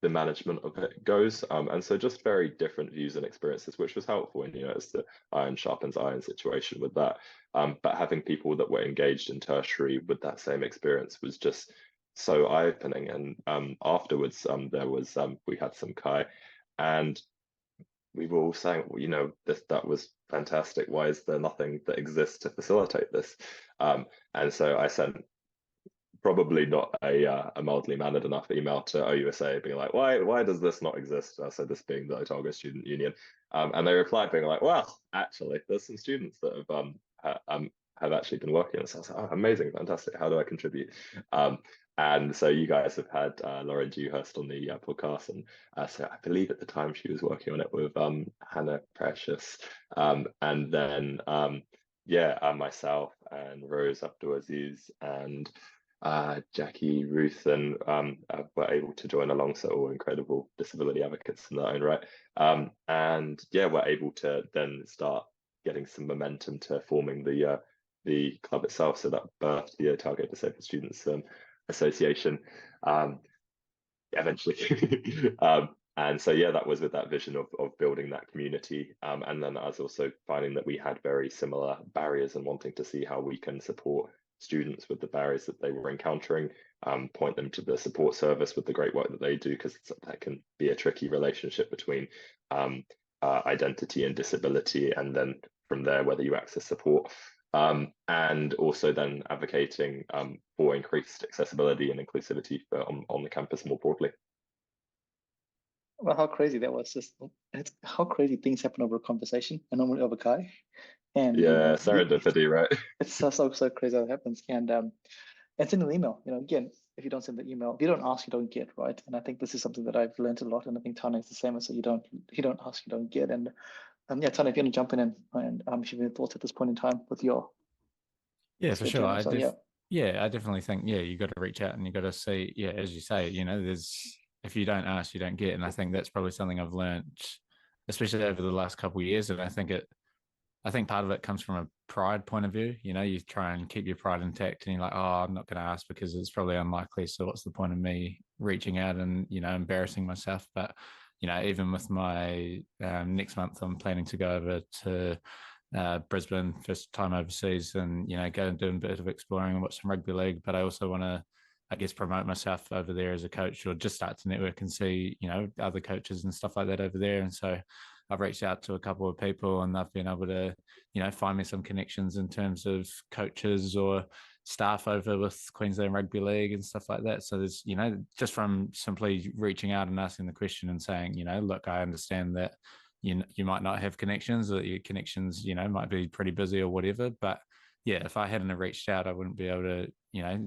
management of it goes, and so just very different views and experiences, which was helpful. And it's the iron sharpens iron situation with that, but having people that were engaged in tertiary with that same experience was just so eye-opening. And afterwards, we had some Kai, and we were all saying, well, that was fantastic. Why is there nothing that exists to facilitate this? And so I sent probably not a mildly mannered enough email to OUSA being like, why does this not exist? So this being the Otago Student Union, and they replied being like, well, actually, there's some students that have actually been working on this. So I was like, oh, amazing, fantastic. How do I contribute? And so you guys have had Lauren Dewhurst on the podcast, and so I believe at the time she was working on it with Hannah Precious, and then myself and Rose Abdulaziz and Jackie Ruth and were able to join along, so all incredible disability advocates in their own right, and we're able to then start getting some momentum to forming the club itself. So that birthed the Otago Disabled Students Association eventually. And so that was with that vision of building that community, and then I was also finding that we had very similar barriers and wanting to see how we can support students with the barriers that they were encountering, point them to the support service with the great work that they do, because that can be a tricky relationship between identity and disability, and then from there whether you access support. And also then advocating for increased accessibility and inclusivity on the campus more broadly. Well, how crazy that was! It's how crazy things happen over a conversation and normally over Kai. And serendipity, right? It's so crazy how it happens. And send an email. Again, if you don't send the email, if you don't ask, you don't get, right? And I think this is something that I've learned a lot, and I think Tanya is the same. So you don't ask, you don't get. And Tanya, if you want to jump in and if you have any thoughts at this point in time with your for sure. I definitely think you got to reach out and you got to see. As you say, there's, if you don't ask, you don't get. And I think that's probably something I've learned, especially over the last couple of years. And I think part of it comes from a pride point of view. You try and keep your pride intact, and you're like, oh, I'm not going to ask because it's probably unlikely. So what's the point of me reaching out and embarrassing myself? But even with my next month, I'm planning to go over to Brisbane, first time overseas, and go and do a bit of exploring and watch some rugby league. But I also want to, I guess, promote myself over there as a coach, or just start to network and see other coaches and stuff like that over there. And so I've reached out to a couple of people, and they've been able to find me some connections in terms of coaches or staff over with Queensland Rugby League and stuff like that. So there's just from simply reaching out and asking the question and saying, look, I understand that you might not have connections, or your connections might be pretty busy or whatever, but if I hadn't have reached out, I wouldn't be able to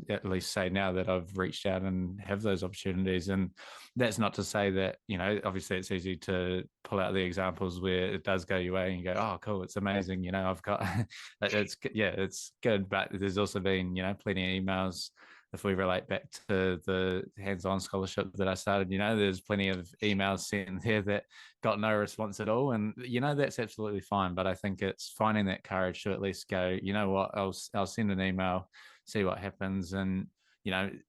at least say now that I've reached out and have those opportunities. And that's not to say that obviously it's easy to pull out the examples where it does go your way and you go, oh cool, it's amazing, I've got it's good. But there's also been plenty of emails. If we relate back to the hands-on scholarship that I started, there's plenty of emails sent there that got no response at all. And, that's absolutely fine. But I think it's finding that courage to at least go, you know what, I'll send an email, see what happens. And,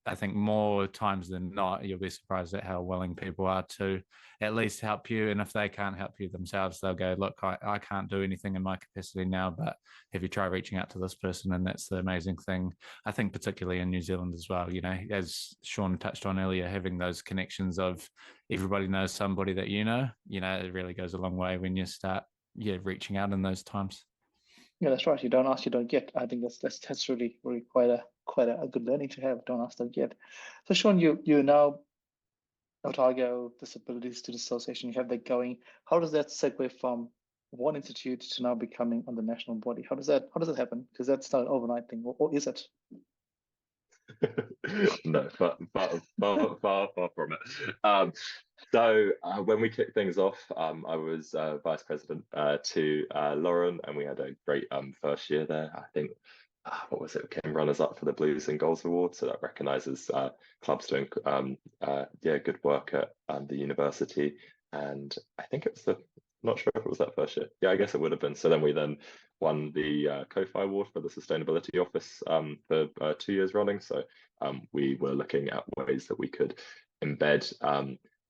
I think more times than not, you'll be surprised at how willing people are to at least help you. And if they can't help you themselves, they'll go, look, I can't do anything in my capacity now, but have you tried reaching out to this person? And that's the amazing thing, I think, particularly in New Zealand as well. As Sean touched on earlier, having those connections of everybody knows somebody that it really goes a long way when you start reaching out in those times. Yeah, that's right. You don't ask, you don't get. I think that's really quite a good learning to have. Don't ask, don't get. So Sean, you now Otago Disability Students Association, you have that going. How does that segue from one institute to now becoming on the national body? How does that happen? Because that's not an overnight thing, or is it? No, far from it. So when we kicked things off, I was vice president to Lauren, and we had a great first year there. I think what was it? We came runners up for the Blues and Goals Award, so that recognises clubs doing good work at the university. And I think it was not sure if it was that first year. Yeah, I guess it would have been. So then we won the COFI Award for the Sustainability Office for 2 years running. So we were looking at ways that we could embed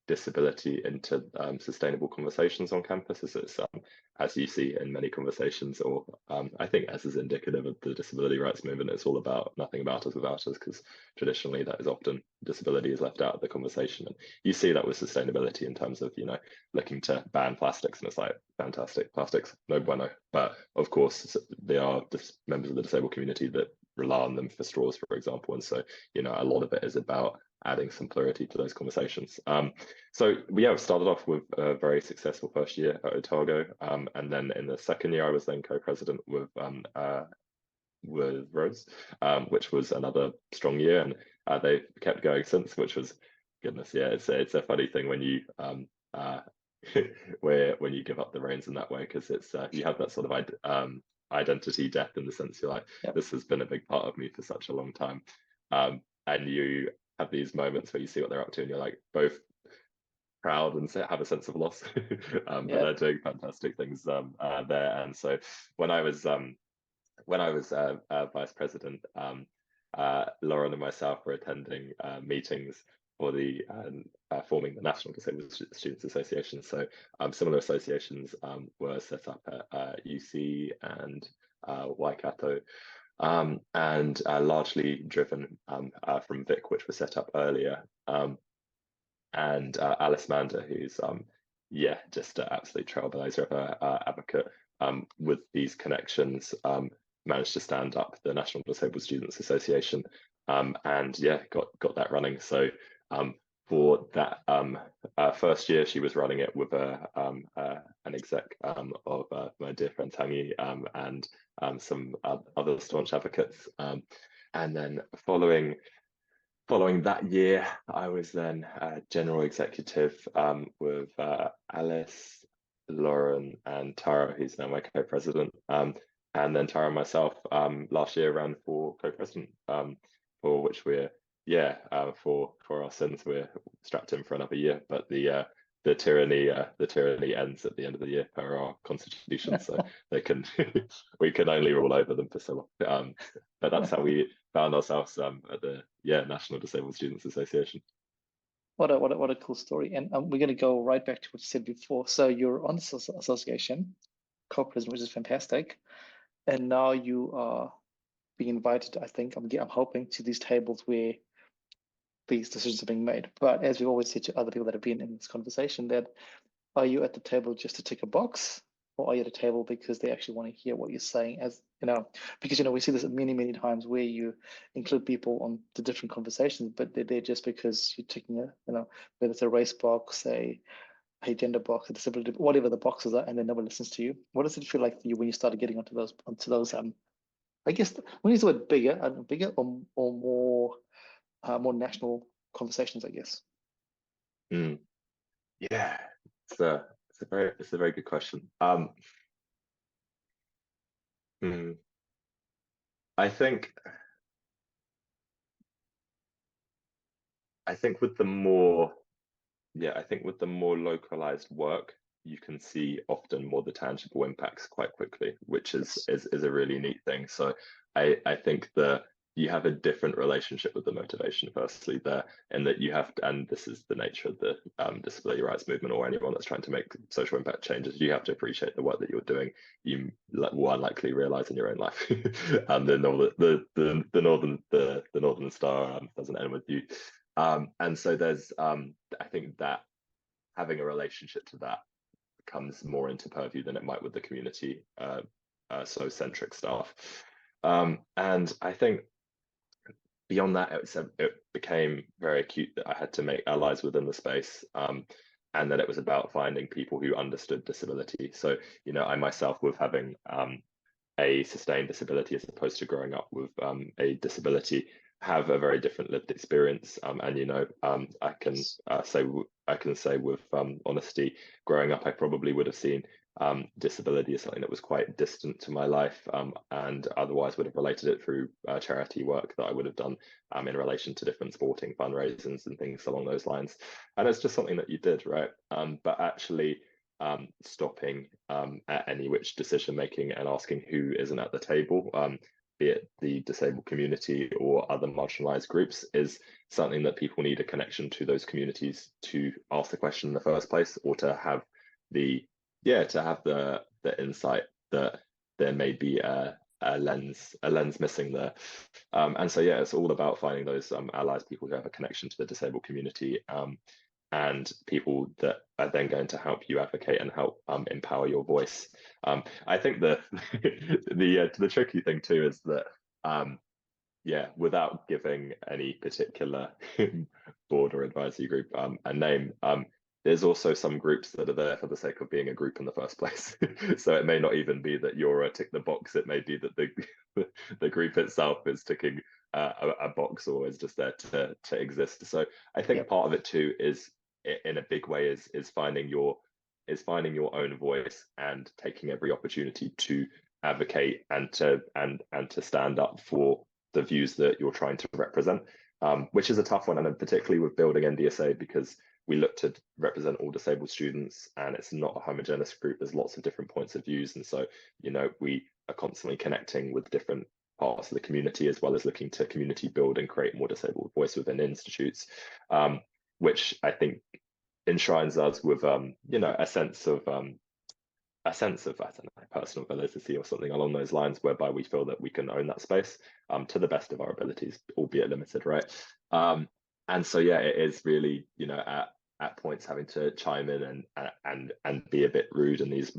disability into sustainable conversations on campus, as you see in many conversations, or I think as is indicative of the disability rights movement, it's all about nothing about us without us, because traditionally that is often disability is left out of the conversation. And you see that with sustainability in terms of looking to ban plastics, and it's like, fantastic, plastics no bueno, but of course there are members of the disabled community that rely on them for straws, for example. And so, you know, a lot of it is about adding some plurality to those conversations. So yeah, we started off with a very successful first year at Otago, and then in the second year, I was then co-president with Rose, which was another strong year, and they've kept going since, which was goodness, yeah, it's a funny thing when you when you give up the reins in that way, because it's you have that sort of identity death, in the sense you're like, Yep. this has been a big part of me for such a long time, and you have these moments where you see what they're up to, and you're like both proud and have a sense of loss, but they're doing fantastic things there. And so when I was vice president, Lauren and myself were attending meetings for the forming the National Disabled Students Association. So similar associations were set up at UC and Waikato, and largely driven from Vic, which was set up earlier. And Alice Mander, who's just an absolute trailblazer of an advocate with these connections, managed to stand up the National Disabled Students Association, and got that running. So for that first year, she was running it with an exec of my dear friend Tangi, and some other staunch advocates. And then following that year, I was then general executive with Alice, Lauren, and Tara, who's now my co-president. And then Tara and myself last year ran for co-president, for which we're for our sins we're strapped in for another year. But the tyranny ends at the end of the year per our constitution, so we can only rule over them for so long. But that's how we found ourselves at the National Disabled Students Association. What a cool story. And we're going to go right back to what you said before. So you're on this association, co-president, which is fantastic. And now you are being invited, I think, I'm hoping, to these tables where these decisions are being made. But as we always say to other people that have been in this conversation, that are you at the table just to tick a box, or are you at the table because they actually want to hear what you're saying? As you know, because we see this many times where you include people on the different conversations, but they're just because you're ticking whether it's a race box, a gender box, a disability, whatever the boxes are, and then nobody listens to you. What does it feel like for you when you started getting onto those I guess when you say bigger or more national conversations, I guess. Yeah, it's a very good question. I think with the more localized work, you can see often more the tangible impacts quite quickly, which is a really neat thing. So I think that you have a different relationship with the motivation, firstly, there, and that you have to, and this is the nature of the disability rights movement, or anyone that's trying to make social impact changes, you have to appreciate the work that you're doing. You will unlikely realize in your own life. And the Northern Star doesn't end with you. And so there's I think that having a relationship to that comes more into purview than it might with the community centric stuff. And I think beyond that, it became very acute that I had to make allies within the space, and that it was about finding people who understood disability. So, I myself, with having a sustained disability as opposed to growing up with a disability, have a very different lived experience. And I can say with honesty, growing up, I probably would have seen disability as something that was quite distant to my life, and otherwise would have related it through charity work that I would have done in relation to different sporting fundraisers and things along those lines. And it's just something that you did, right? But actually stopping at any which decision making and asking who isn't at the table, be it the disabled community or other marginalized groups, is something that people need a connection to those communities to ask the question in the first place, or to have the insight that there may be a lens missing there. And so it's all about finding those allies, people who have a connection to the disabled community, and people that are then going to help you advocate and help empower your voice. I think the tricky thing too is that without giving any particular board or advisory group a name, there's also some groups that are there for the sake of being a group in the first place. So it may not even be that you're a tick the box. It may be that the group itself is ticking a box or is just there to exist. So I think part of it too is, in a big way, is finding your own voice and taking every opportunity to advocate and to stand up for the views that you're trying to represent, which is a tough one, and particularly with building NDSA, because we look to represent all disabled students, and it's not a homogeneous group. There's lots of different points of views, and so we are constantly connecting with different parts of the community, as well as looking to community build and create more disabled voice within institutes, which I think enshrines us with a sense of I don't know, personal validity or something along those lines, whereby we feel that we can own that space to the best of our abilities, albeit limited, right? And so it is really at points having to chime in and be a bit rude in these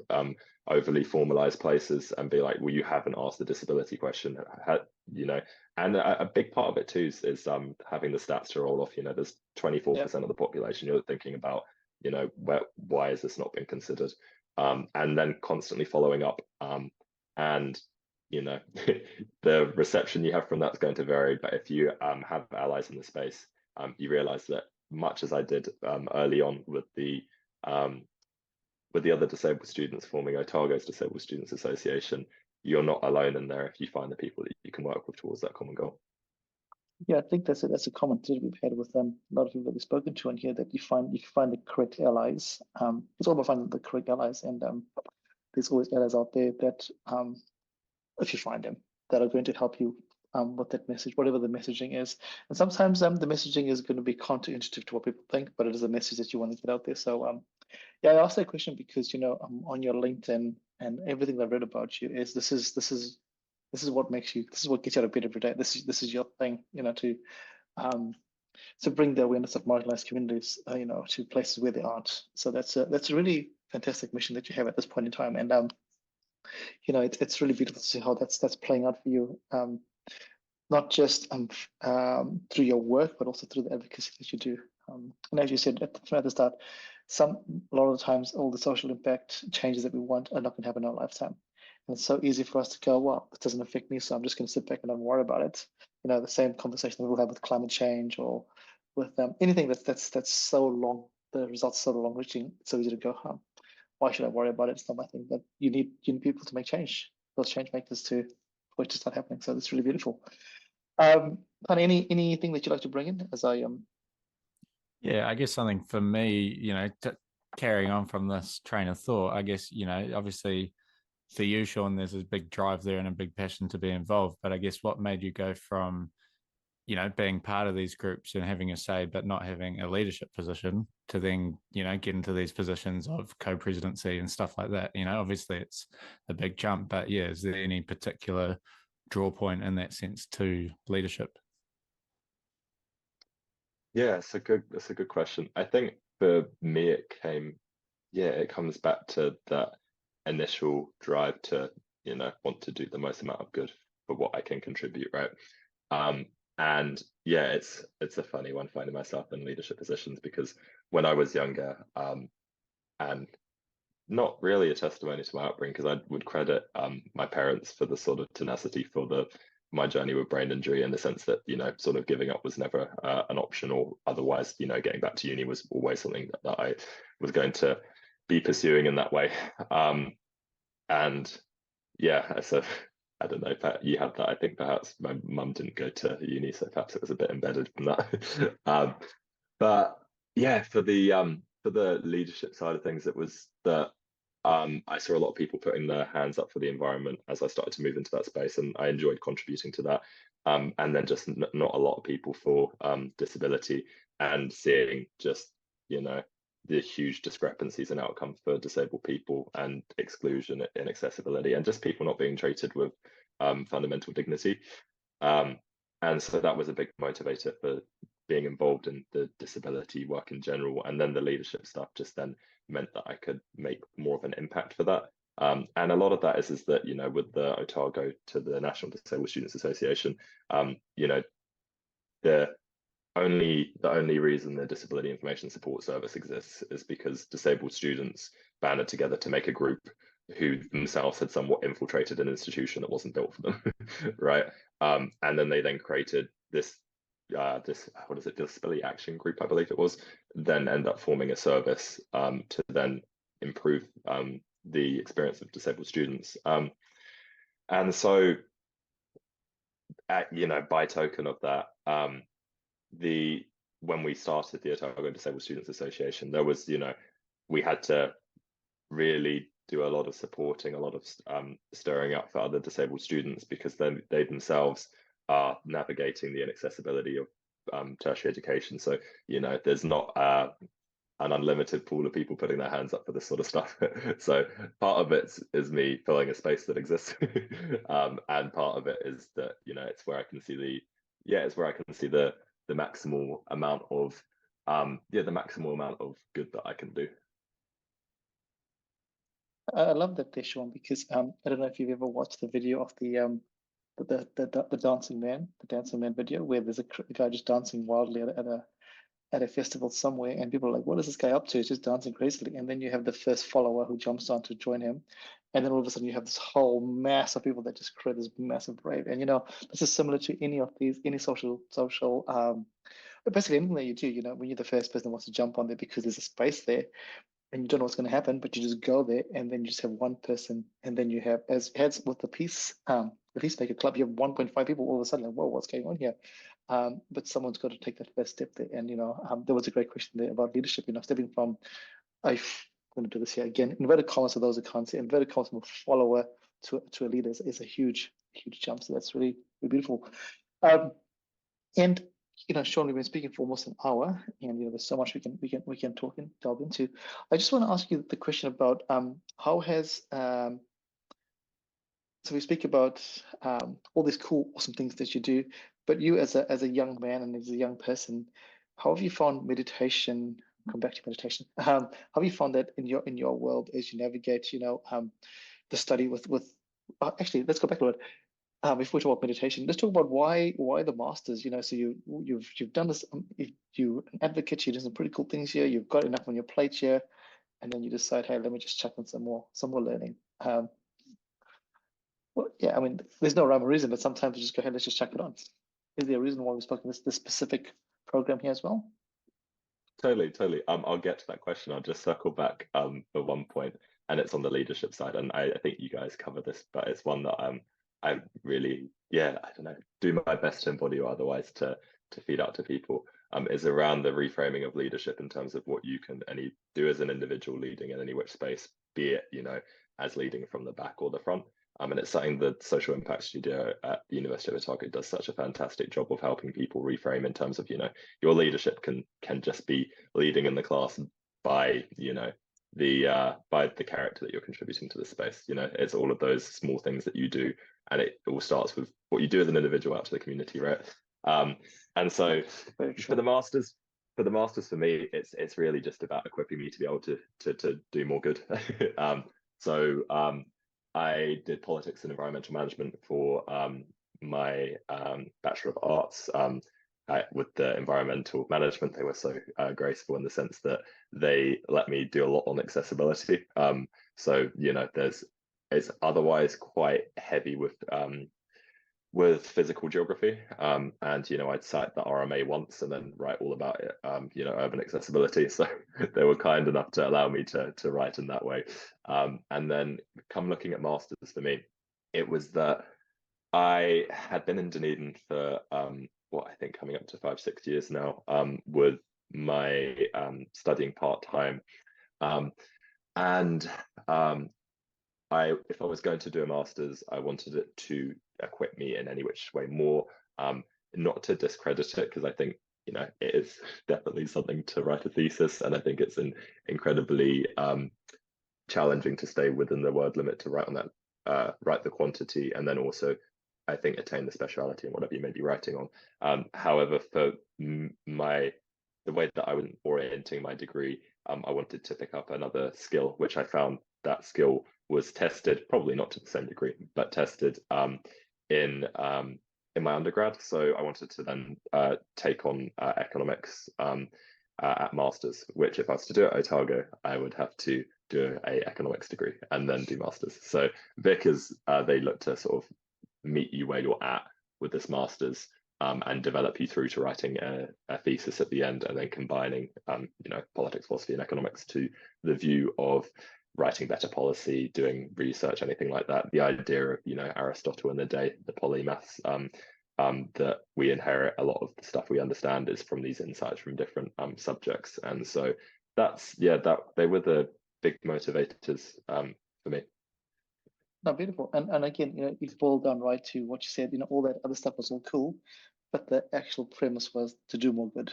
overly formalized places and be like, well, you haven't asked the disability question, and a big part of it too is having the stats to roll off. There's 24% of the population. You're thinking about why has this not been considered, and then constantly following up, and the reception you have from that's going to vary. But if you have allies in the space, you realize that, much as I did early on with the other disabled students forming Otago's Disabled Students Association, you're not alone in there if you find the people that you can work with towards that common goal. Yeah, I think that's a common thread we've had with a lot of people that we've spoken to in here, that you find the correct allies. It's all about finding the correct allies, and there's always allies out there that, if you find them, that are going to help you with that message, whatever the messaging is. And sometimes the messaging is going to be counterintuitive to what people think, but it is a message that you want to get out there. So I asked that question because on your LinkedIn and everything that I read about you is this is what makes you, this is what gets you out of bed every day. This is your thing, to bring the awareness of marginalized communities, to places where they aren't. So that's a really fantastic mission that you have at this point in time, and it's really beautiful to see how that's playing out for you, not just through your work, but also through the advocacy that you do. And as you said at the start, a lot of the times, all the social impact changes that we want are not going to happen in our lifetime. And it's so easy for us to go, well, it doesn't affect me, so I'm just going to sit back and not worry about it. The same conversation that we'll have with climate change or with anything that's so long, the results are so long reaching. It's so easy to go, why should I worry about it? It's not my thing. But you need people to make change, those change makers for it to start happening. So it's really beautiful. Anything that you'd like to bring in as I Yeah, I guess something for me, carrying on from this train of thought, I guess, obviously for you, Sean, there's a big drive there and a big passion to be involved. But I guess what made you go from, being part of these groups and having a say, but not having a leadership position, to then, get into these positions of co-presidency and stuff like that? Obviously it's a big jump, but is there any particular draw point in that sense to leadership? Yeah, it's a good question. I think for me it comes back to that initial drive to want to do the most amount of good for what I can contribute, right? And it's a funny one, finding myself in leadership positions, because when I was younger, and not really a testimony to my upbringing, because I would credit my parents for the sort of tenacity for my journey with brain injury, in the sense that sort of giving up was never an option, or otherwise getting back to uni was always something that I was going to be pursuing in that way. And so I don't know, Pat, you had that. I think perhaps my mum didn't go to uni, so perhaps it was a bit embedded from that. But for the leadership side of things, it was that I saw a lot of people putting their hands up for the environment as I started to move into that space, and I enjoyed contributing to that. And then just not a lot of people for disability, and seeing just the huge discrepancies in outcomes for disabled people, and exclusion, inaccessibility, and just people not being treated with fundamental dignity. And so that was a big motivator for being involved in the disability work in general. And then the leadership stuff just then meant that I could make more of an impact for that. And a lot of that is that, you know, with the Otago to the National Disabled Students Association, you know, the only reason the Disability Information Support Service exists is because disabled students banded together to make a group who themselves had somewhat infiltrated an institution that wasn't built for them, right? And then they created this what is it, Disability Action Group, I believe it was, then end up forming a service to then improve the experience of disabled students. And so, you know, by token of that, when we started the Otago Disabled Students Association, there was, you know, we had to really do a lot of supporting, a lot of stirring up for other disabled students, because they themselves are navigating the inaccessibility of tertiary education. So, you know, there's not an unlimited pool of people putting their hands up for this sort of stuff. So part of it is me filling a space that exists, and part of it is that, you know, it's where I can see the maximal amount of good that I can do. I love that there, Sean, because I don't know if you've ever watched the video of the dancing man video, where there's a guy just dancing wildly at a festival somewhere, and people are like, what is this guy up to? He's just dancing crazily. And then you have the first follower who jumps on to join him, and then all of a sudden you have this whole mass of people that just create this massive rave. And, you know, this is similar to any social but basically anything that you do, you know, when you're the first person that wants to jump on there because there's a space there and you don't know what's going to happen, but you just go there, and then you just have one person, and then you have, as with the Peacemaker Club, you have 1.5 people all of a sudden, like, whoa, what's going on here? But someone's got to take that first step there. And, you know, there was a great question there about leadership, you know, stepping from, I'm going to do this here again, inverted commas for those who can't see, inverted commas from a follower to a leader is a huge jump. So that's really, really beautiful. And, you know, Sean, we've been speaking for almost an hour, and, you know, there's so much we can talk and delve into. I just want to ask you the question about how has so we speak about all these cool, awesome things that you do, but you as a young man and as a young person, how have you found meditation? Come back to meditation. How have you found that in your world as you navigate, you know, the study with actually, let's go back a little bit. If we talk about meditation, let's talk about why the masters. You know, so you've done this. You're an advocate. You've done some pretty cool things here. You've got enough on your plate here, and then you decide, hey, let me just chuck in some more learning. Well, yeah, I mean, there's no rhyme or reason, but sometimes we just go ahead, let's just chuck it on. Is there a reason why we're spoken this specific program here as well? Totally. I'll get to that question. I'll just circle back for one point, and it's on the leadership side. And I think you guys cover this, but it's one that I really, I don't know, do my best to embody, or otherwise to feed out to people. Is around the reframing of leadership in terms of what you can do as an individual leading in any which space, be it, you know, as leading from the back or the front. And it's something that Social Impact Studio at the University of Otago does such a fantastic job of helping people reframe, in terms of, you know, your leadership can just be leading in the class by, you know, by the character that you're contributing to the space. You know, it's all of those small things that you do, and it all starts with what you do as an individual out to the community, right? And so for the masters, for me, it's really just about equipping me to be able to do more good. I did politics and environmental management for my Bachelor of Arts. With the environmental management, they were so graceful in the sense that they let me do a lot on accessibility. So, you know, it's otherwise quite heavy with physical geography, and, you know, I'd cite the RMA once and then write all about it, you know, urban accessibility. So they were kind enough to allow me to write in that way. And then come looking at masters, for me, it was that I had been in Dunedin for I think coming up to 5-6 years now, with my studying part-time, and if I was going to do a master's, I wanted it to equip me in any which way more, not to discredit it, because I think, you know, it is definitely something to write a thesis, and I think it's an incredibly challenging to stay within the word limit, to write on that, write the quantity, and then also, I think, attain the speciality in whatever you may be writing on. However, for the way that I was orienting my degree, I wanted to pick up another skill, which I found that skill was tested, probably not to the same degree, but tested in my undergrad. So I wanted to then take on economics at masters, which if I was to do it at Otago, I would have to do a economics degree and then do masters. So Vickers, they look to sort of meet you where you're at with this masters and develop you through to writing a thesis at the end, and then combining politics, philosophy, and economics to the view of writing better policy, doing research, anything like that. The idea of Aristotle in the day, the polymaths, that we inherit a lot of the stuff we understand is from these insights from different subjects, and so that's that they were the big motivators for me. No, beautiful. And again, you've boiled down right to what you said. All that other stuff was all cool, but the actual premise was to do more good.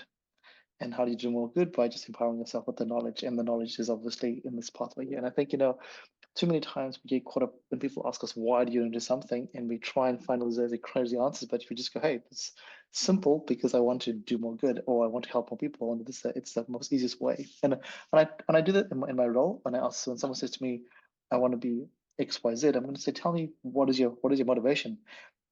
And how do you do more good? By just empowering yourself with the knowledge, and the knowledge is obviously in this pathway here. And I think too many times we get caught up when people ask us why do you do something, and we try and find all those crazy answers. But if you just go, hey, it's simple because I want to do more good, or I want to help more people, and it's the most easiest way. And I do that in my role. When someone says to me, I want to be XYZ, I'm going to say, tell me what is your motivation?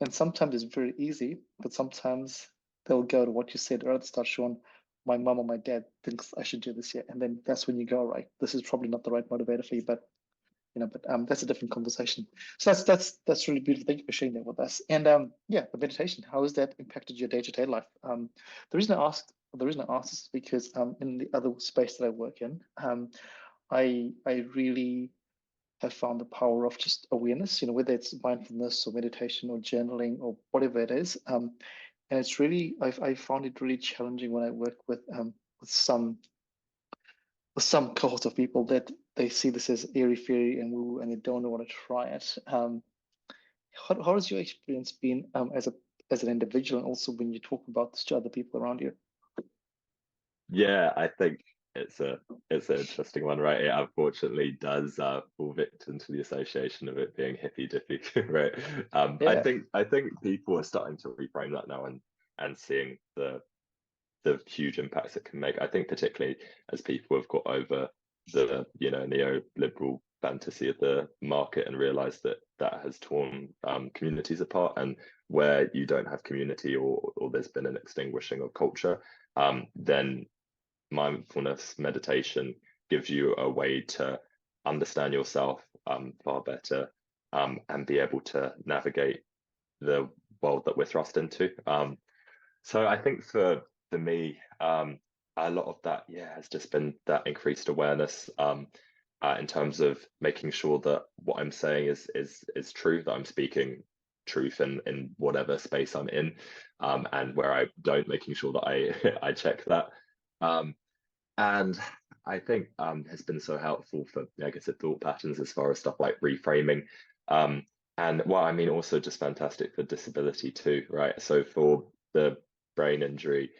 And sometimes it's very easy, but sometimes they'll go to what you said right at the start, Sean. My mom or my dad thinks I should do this here, and then that's when you go, right, this is probably not the right motivator for you, but that's a different conversation. So that's really beautiful. Thank you for sharing that with us. And the meditation, how has that impacted your day-to-day life? The reason I ask this is because in the other space that I work in, I really have found the power of just awareness, whether it's mindfulness or meditation or journaling or whatever it is. And it's really, I found it really challenging when I work with some cohort of people that they see this as airy-fairy and woo, and they don't want to try it. How has your experience been as an individual, and also when you talk about this to other people around you? Yeah, I think it's an interesting one, right? It unfortunately does fall victim to the association of it being hippy dippy, right? I think people are starting to reframe that now and seeing the huge impacts it can make. I think particularly as people have got over the neoliberal fantasy of the market and realized that has torn communities apart, and where you don't have community or there's been an extinguishing of culture, then mindfulness meditation gives you a way to understand yourself far better and be able to navigate the world that we're thrust into. So I think for me, a lot of that has just been that increased awareness in terms of making sure that what I'm saying is true, that I'm speaking truth in whatever space I'm in, and where I don't, making sure that I check that. And I think has been so helpful for, like I said, thought patterns as far as stuff like reframing. And also just fantastic for disability too, right? So for the brain injury,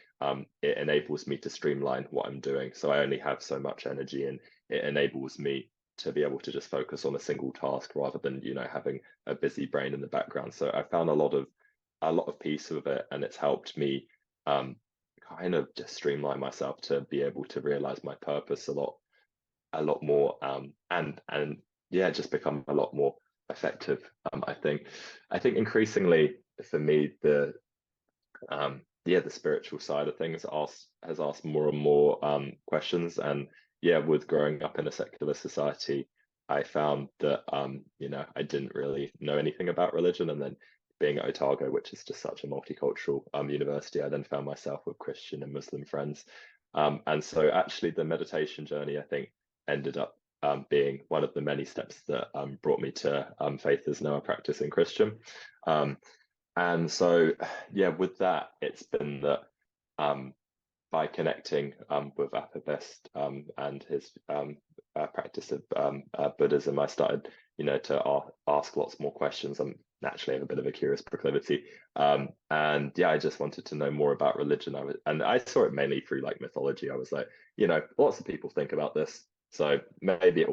it enables me to streamline what I'm doing. So I only have so much energy, and it enables me to be able to just focus on a single task rather than having a busy brain in the background. So I found a lot of peace with it, and it's helped me kind of just streamline myself to be able to realize my purpose a lot more, and just become a lot more effective. I think increasingly for me the spiritual side of things has asked more and more questions, and with growing up in a secular society, I found that I didn't really know anything about religion, and then being at Otago, which is just such a multicultural university, I then found myself with Christian and Muslim friends, and so actually the meditation journey, I think, ended up being one of the many steps that brought me to faith as now a practicing Christian. And so, with that, it's been that by connecting with Apabest and his practice of Buddhism, I started, to ask lots more questions. I'm naturally have a bit of a curious proclivity, and I just wanted to know more about religion. I saw it mainly through like mythology. I was like, lots of people think about this, so maybe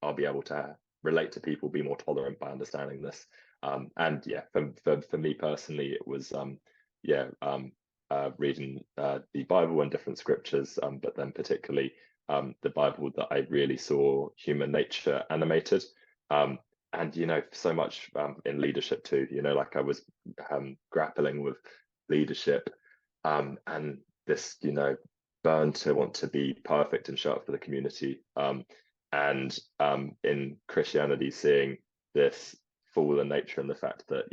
I'll be able to relate to people, be more tolerant by understanding this. For me personally, it was reading the Bible and different scriptures, but then particularly the Bible that I really saw human nature animated. And so much in leadership too. Like I was grappling with leadership, and this burn to want to be perfect and show up for the community, and in Christianity seeing this fallen nature and the fact that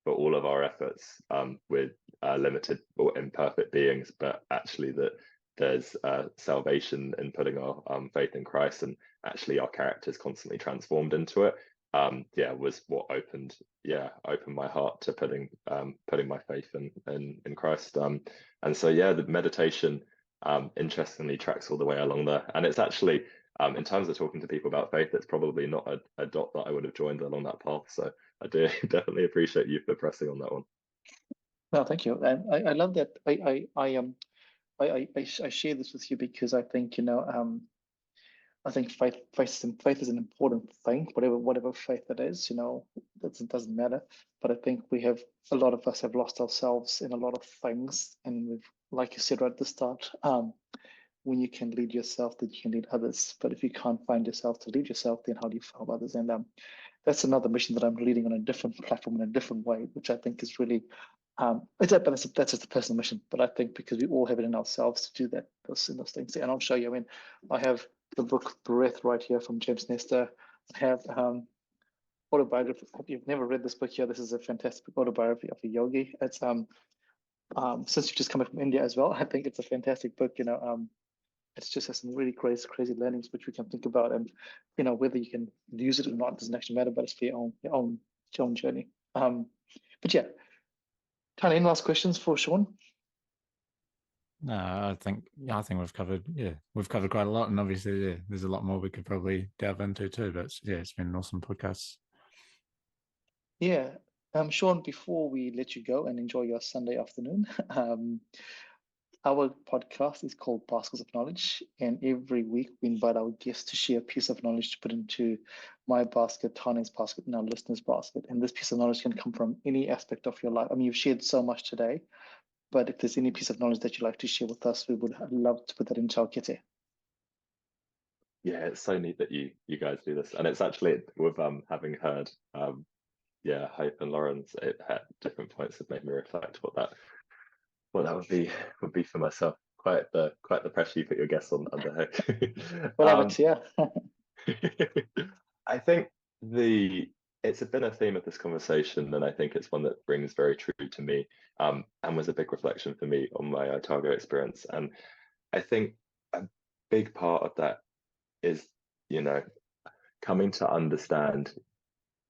for all of our efforts, we're limited or imperfect beings, but actually that there's salvation in putting our faith in Christ, and actually our character is constantly transformed into it. Was what opened my heart to putting my faith in Christ. And so the meditation interestingly tracks all the way along there. And it's actually in terms of talking to people about faith, it's probably not a dot that I would have joined along that path. So I do definitely appreciate you for pressing on that one. No, thank you. And I love that. I share this with you because I think I think faith is an important thing, whatever faith it is. It doesn't matter. But I think a lot of us have lost ourselves in a lot of things, and we've, like you said right at the start, when you can lead yourself, then you can lead others. But if you can't find yourself to lead yourself, then how do you help others? And that's another mission that I'm leading on a different platform in a different way, which I think is really that's just a personal mission. But I think because we all have it in ourselves to do that, those things. And I'll show you. I mean, I have the book Breath right here from James Nestor. I have autobiography. If you've never read this book here, this is a fantastic autobiography of a yogi. It's since you've just come from India as well, I think it's a fantastic book. It just has some really crazy learnings which we can think about, and whether you can use it or not doesn't actually matter, but it's for your own journey. But yeah, Tyler, any last questions for Sean? No, I think we've covered quite a lot, and obviously there's a lot more we could probably delve into too. But it's been an awesome podcast. Yeah, Sean, before we let you go and enjoy your Sunday afternoon, our podcast is called Baskets of Knowledge, and every week we invite our guests to share a piece of knowledge to put into my basket, Tane's basket, and our listeners' basket. And this piece of knowledge can come from any aspect of your life. I mean, you've shared so much today, but if there's any piece of knowledge that you'd like to share with us, we would love to put that into our kitty. Yeah, it's so neat that you guys do this, and it's actually with having heard Hope and Lauren's at different points have made me reflect what that would be for myself. Quite the pressure you put your guests on under her. Well, yeah. I think it's been a theme of this conversation, and I think it's one that rings very true to me, and was a big reflection for me on my Otago experience. And I think a big part of that is, coming to understand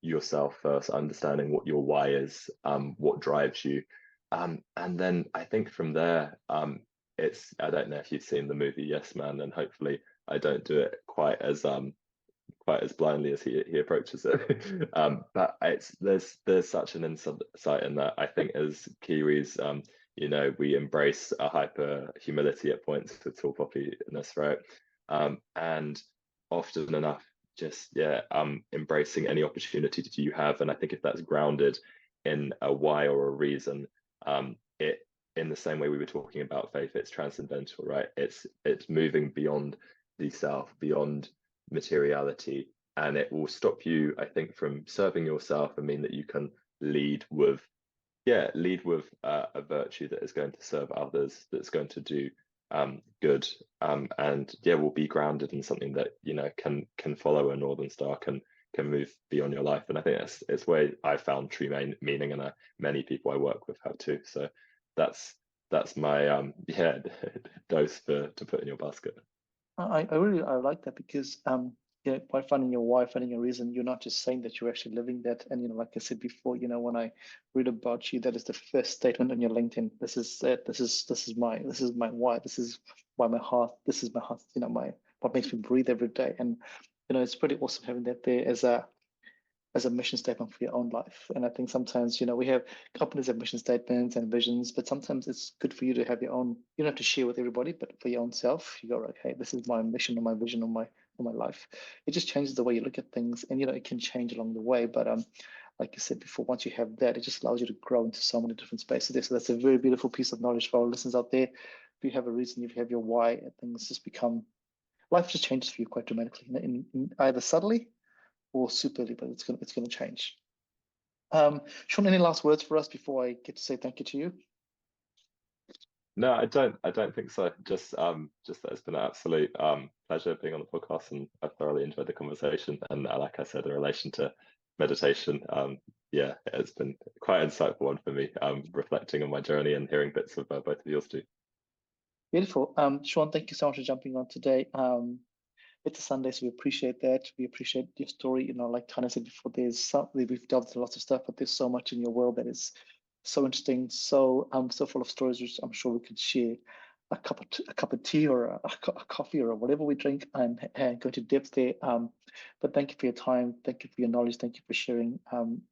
yourself first, understanding what your why is, what drives you. And then I think from there, I don't know if you've seen the movie Yes Man, and hopefully I don't do it quite as blindly as he approaches it. But there's such an insight in that. I think as Kiwis, we embrace a hyper humility at points with tall poppiness, right? And often enough, just embracing any opportunity that you have. And I think if that's grounded in a why or a reason, it, in the same way we were talking about faith, it's transcendental, right? It's moving beyond the self, beyond materiality, and it will stop you, I think, from serving yourself and mean that you can lead with a virtue that is going to serve others, that's going to do good, and will be grounded in something that can follow a northern star, can move beyond your life. And I think it's where I found true meaning, and many people I work with have too. So that's my dose to put in your basket. I really like that, because by finding your why, finding your reason, you're not just saying that, you're actually living that. And like I said before, when I read about you, that is the first statement on your LinkedIn. This is it. This is my why. This is why my heart. This is my heart. What makes me breathe every day. And it's pretty awesome having that there as a mission statement for your own life. And I think sometimes, we have companies have mission statements and visions, but sometimes it's good for you to have your own. You don't have to share with everybody, but for your own self, you go, okay, this is my mission or my vision or my life. It just changes the way you look at things, and it can change along the way. But like you said before, once you have that, it just allows you to grow into so many different spaces there. So that's a very beautiful piece of knowledge for our listeners out there. If you have a reason, if you have your why, things just become life just changes for you quite dramatically, in either subtly or superly, but it's gonna change. Sean, any last words for us before I get to say thank you to you? No, I don't think so. Just that it's been an absolute pleasure being on the podcast, and I've thoroughly enjoyed the conversation. And like I said, in relation to meditation, yeah, it's been quite an insightful one for me, reflecting on my journey and hearing bits of both of yours too. Beautiful. Sean, thank you so much for jumping on today. It's a Sunday, so we appreciate that. We appreciate your story. Like Tanya said before, we've delved into lots of stuff, but there's so much in your world that is so interesting, so full of stories, which I'm sure we could share a cup of tea or a coffee or whatever we drink and go into depth there. But thank you for your time. Thank you for your knowledge. Thank you for sharing.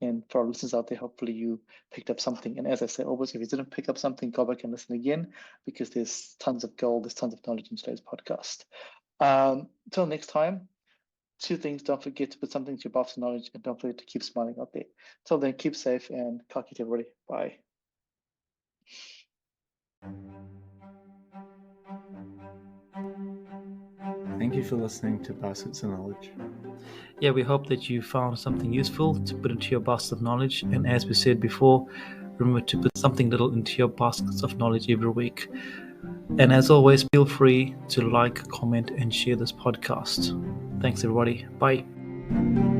And for our listeners out there, hopefully you picked up something. And as I say, always, if you didn't pick up something, go back and listen again, because there's tons of gold, there's tons of knowledge in today's podcast. Until next time, 2 things: don't forget to put something to your box of knowledge, and don't forget to keep smiling out there. Till then, keep safe and talk to everybody. Bye. Thank you for listening to Baskets of Knowledge. Yeah, we hope that you found something useful to put into your basket of knowledge. And as we said before, remember to put something little into your baskets of knowledge every week. And as always, feel free to like, comment, and share this podcast. Thanks, everybody. Bye.